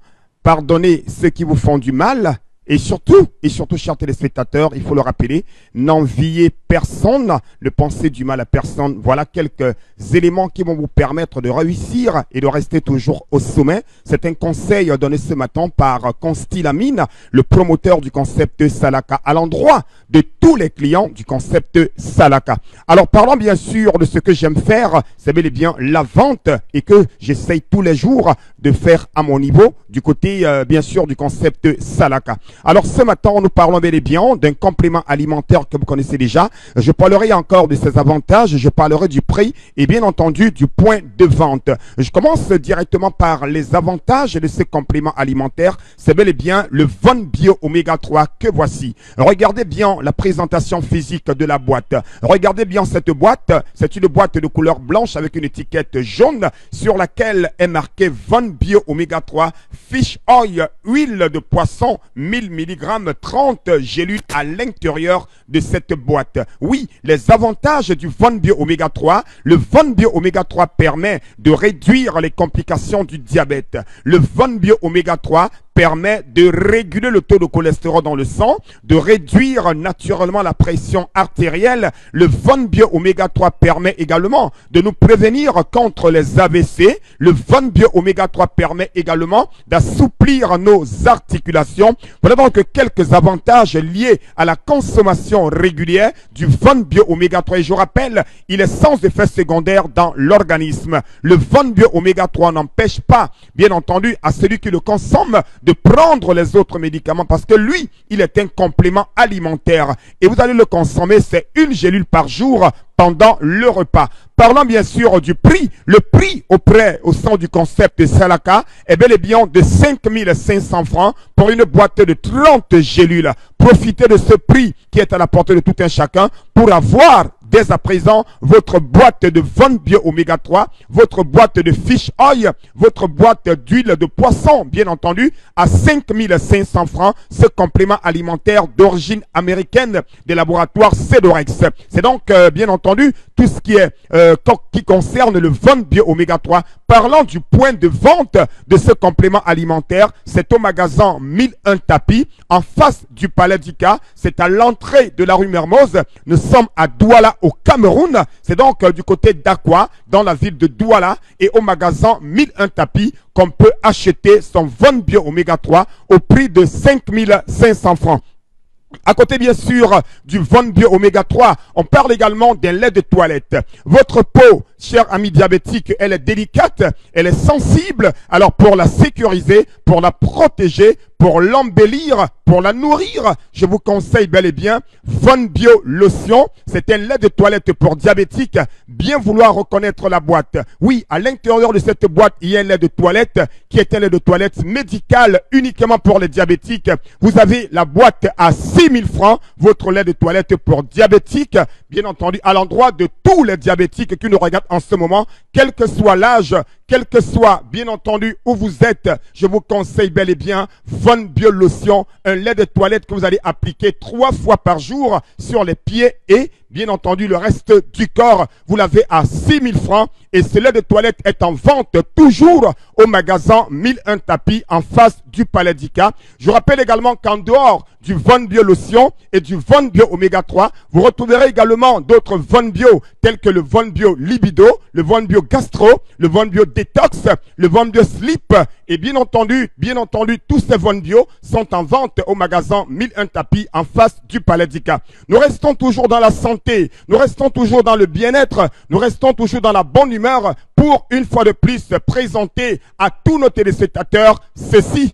S7: pardonnez ceux qui vous font du mal, Et surtout, chers téléspectateurs, il faut le rappeler, n'enviez personne, ne pensez du mal à personne. Voilà quelques éléments qui vont vous permettre de réussir et de rester toujours au sommet. C'est un conseil donné ce matin par Consti Lamine, le promoteur du concept Salaka, à l'endroit de tous les clients du concept Salaka. Alors parlons bien sûr de ce que j'aime faire, c'est bel et bien la vente et que j'essaye tous les jours de faire à mon niveau du côté bien sûr du concept Salaka. Alors ce matin, nous parlons bel et bien d'un complément alimentaire que vous connaissez déjà. Je parlerai encore de ses avantages, je parlerai du prix et bien entendu du point de vente. Je commence directement par les avantages de ce complément alimentaire. C'est bel et bien le Von Bio Oméga 3 que voici. Regardez bien la présentation physique de la boîte. Regardez bien cette boîte. C'est une boîte de couleur blanche avec une étiquette jaune sur laquelle est marqué Von Bio Oméga 3 Fish Oil, huile de poisson, 1000 mg, 30 gélules à l'intérieur de cette boîte. Oui, les avantages du Von Bio Oméga 3. Le Von Bio Oméga 3 permet de réduire les complications du diabète. Le Von Bio Oméga 3 permet de réguler le taux de cholestérol dans le sang, de réduire naturellement la pression artérielle. Le Von Bio Oméga 3 permet également de nous prévenir contre les AVC. Le Von Bio Oméga 3 permet également d'assouplir nos articulations. Voilà donc quelques avantages liés à la consommation régulière du Von Bio Oméga 3. Et je rappelle, il est sans effet secondaire dans l'organisme. Le Von Bio Oméga 3 n'empêche pas, bien entendu, à celui qui le consomme de prendre les autres médicaments parce que lui, il est un complément alimentaire. Et vous allez le consommer, c'est une gélule par jour pendant le repas. Parlons bien sûr du prix. Le prix au sein du concept de Salaka est bel et bien de 5500 francs pour une boîte de 30 gélules. Profitez de ce prix qui est à la portée de tout un chacun pour avoir dès à présent votre boîte de Von Bio Oméga 3, votre boîte de Fish Oil, votre boîte d'huile de poisson, bien entendu, à 5500 francs, ce complément alimentaire d'origine américaine des laboratoires Cedorex. C'est donc, bien entendu, tout ce qui concerne le Von Bio Oméga 3. Parlant du point de vente de ce complément alimentaire, c'est au magasin 1001 Tapis, en face du Palais d'Ika. C'est à l'entrée de la rue Mermoz. Nous sommes à Douala, au Cameroun. C'est donc du côté d'Aqua, dans la ville de Douala, et au magasin 1001 Tapis qu'on peut acheter son Von Bio Oméga 3 au prix de 5500 francs. À côté bien sûr du Von Bio Oméga 3, on parle également d'un lait de toilette. Votre peau, chers amis diabétiques, elle est délicate, elle est sensible. Alors pour la sécuriser, pour la protéger, pour l'embellir, pour la nourrir, je vous conseille bel et bien Von Bio Lotion. C'est un lait de toilette pour diabétiques. Bien vouloir reconnaître la boîte. Oui, à l'intérieur de cette boîte, il y a un lait de toilette qui est un lait de toilette médical uniquement pour les diabétiques. Vous avez la boîte à 6000 francs, votre lait de toilette pour diabétiques. Bien entendu, à l'endroit de tous les diabétiques qui nous regardent en ce moment, quel que soit l'âge, quel que soit, bien entendu, où vous êtes, je vous conseille bel et bien Von Bio Lotion, un lait de toilette que vous allez appliquer 3 fois par jour sur les pieds et, bien entendu, le reste du corps. Vous l'avez à 6000 francs et ce lait de toilette est en vente toujours au magasin 1001 Tapis en face du Palais d'Ika. Je rappelle également qu'en dehors du Von Bio Lotion et du Von Bio Oméga 3, vous retrouverez également d'autres Von Bio tels que le Von Bio Libido, le Von Bio Gastro, le Von Bio Détox, le Von Bio Sleep et bien entendu, tous ces Von Bio sont en vente au magasin 1001 Tapis en face du Palais d'Ika. Nous restons toujours dans la santé, nous restons toujours dans le bien-être, nous restons toujours dans la bonne humeur pour une fois de plus présenter à tous nos téléspectateurs ceci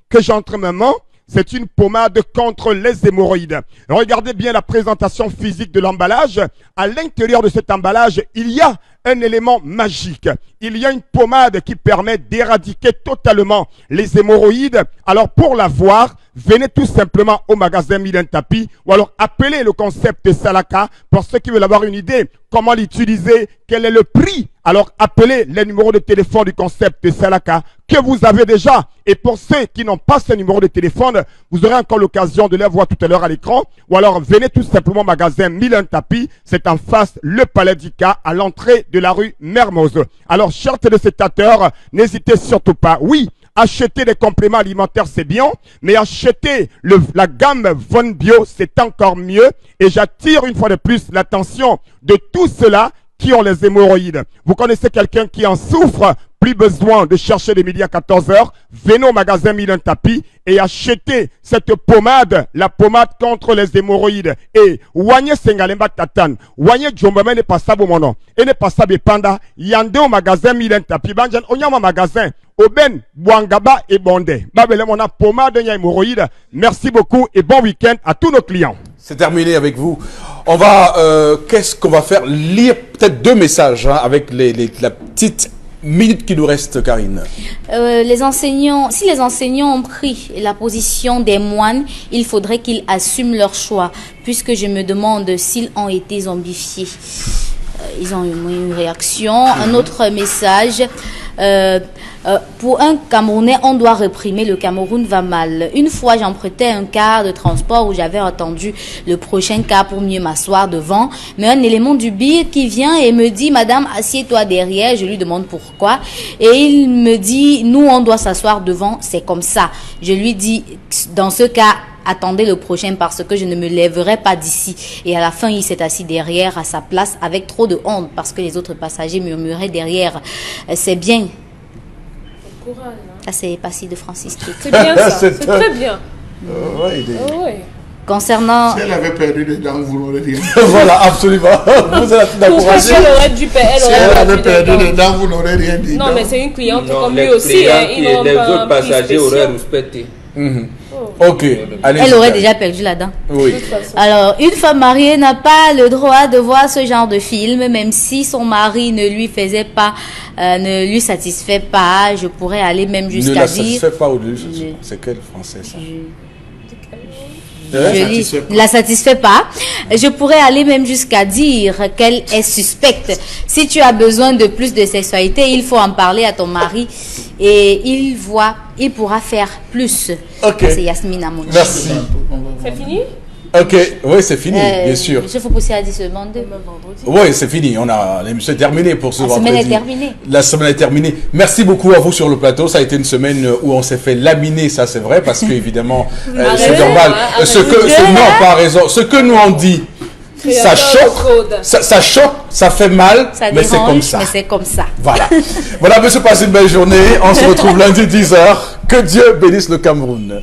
S7: que j'ai entre mes mains. C'est une pommade contre les hémorroïdes. Regardez bien la présentation physique de l'emballage. À l'intérieur de cet emballage, il y a un élément magique. Il y a une pommade qui permet d'éradiquer totalement les hémorroïdes. Alors pour la voir, venez tout simplement au magasin 1001 Tapis ou alors appelez le concept Salaka pour ceux qui veulent avoir une idée comment l'utiliser, quel est le prix. Alors appelez les numéros de téléphone du concept Salaka que vous avez déjà. Et pour ceux qui n'ont pas ce numéro de téléphone, vous aurez encore l'occasion de les voir tout à l'heure à l'écran. Ou alors venez tout simplement au magasin 1001 Tapis. C'est en face le Palais d'Ika à l'entrée de la rue Mermoz. Alors chers téléspectateurs, n'hésitez surtout pas. Oui, Acheter des compléments alimentaires, c'est bien, mais acheter la gamme Von Bio, c'est encore mieux. Et j'attire une fois de plus l'attention de tous ceux-là qui ont les hémorroïdes. Vous connaissez quelqu'un qui en souffre, plus besoin de chercher les midi à 14h. Venez au magasin Milan Tapi et achetez cette pommade, la pommade contre les hémorroïdes. Et Wanye Sengalemba Tatan, Wanye Djombame ne pas ça mono, et ne pas ça panda, yande au magasin Milan Tapi, banjan onyama magasin, Oben, Bouangaba et Bondé. Babele mona pommade de hémorroïdes. Merci beaucoup et bon week-end à tous nos clients.
S1: C'est terminé avec vous. On va, qu'est-ce qu'on va faire? Lire peut-être 2 messages avec la petite minute qui nous reste, Karine.
S3: Les enseignants, si les enseignants ont pris la position des moines, il faudrait qu'ils assument leur choix, puisque je me demande s'ils ont été zombifiés. Ils ont eu une réaction. Un autre message. Pour un Camerounais, on doit réprimer, le Cameroun va mal. Une fois, j'empruntais un car de transport où j'avais attendu le prochain car pour mieux m'asseoir devant. Mais un élément du BIR qui vient et me dit, Madame, assieds-toi derrière. Je lui demande pourquoi. Et il me dit, nous, on doit s'asseoir devant, c'est comme ça. Je lui dis, dans ce cas, attendez le prochain parce que je ne me lèverai pas d'ici. Et à la fin, il s'est assis derrière à sa place avec trop de honte parce que les autres passagers murmuraient derrière. C'est bien. Ça, c'est Passy de Francis.
S5: C'est bien ça, c'est très bien.
S3: Concernant...
S2: Si elle avait perdu des dents, vous l'aurez dit.
S1: Voilà, absolument. Vous êtes d'accord.
S5: Si elle aurait dû perdre,
S2: si elle avait perdu des dents, vous n'aurez rien dit.
S5: Non, mais c'est une cliente
S4: Non,
S5: comme
S4: les
S5: lui aussi.
S4: clients les autres passagers auraient respecté.
S1: Ok. Allez,
S3: Elle aurait déjà perdu la dent.
S1: Oui.
S3: Alors, une femme mariée n'a pas le droit de voir ce genre de film, même si son mari ne lui faisait pas, ne lui satisfait pas. Je pourrais aller même jusqu'à dire...
S1: Ne la satisfait pas au C'est quel français ça?
S3: Ne la satisfait pas. Je pourrais aller même jusqu'à dire qu'elle est suspecte. Si tu as besoin de plus de sexualité, il faut en parler à ton mari et il pourra faire plus.
S1: Ok.
S3: C'est Yasmine Amoun.
S1: Merci.
S5: C'est fini?
S1: Ok, oui, c'est fini, bien sûr.
S3: Je faut pousser à 10 secondes.
S1: Oui, c'est fini. C'est terminé pour ce vendredi.
S3: La semaine est terminée.
S1: La semaine est terminée. Merci beaucoup à vous sur le plateau. Ça a été une semaine où on s'est fait laminer, ça c'est vrai, parce que évidemment, c'est normal. Non, pas raison. Ce que nous on dit, ça choque, ça choque, ça fait mal, mais c'est comme ça.
S3: Mais c'est comme ça.
S1: Voilà. Voilà, monsieur, passez une belle journée. On se retrouve lundi 10h. Que Dieu bénisse le Cameroun.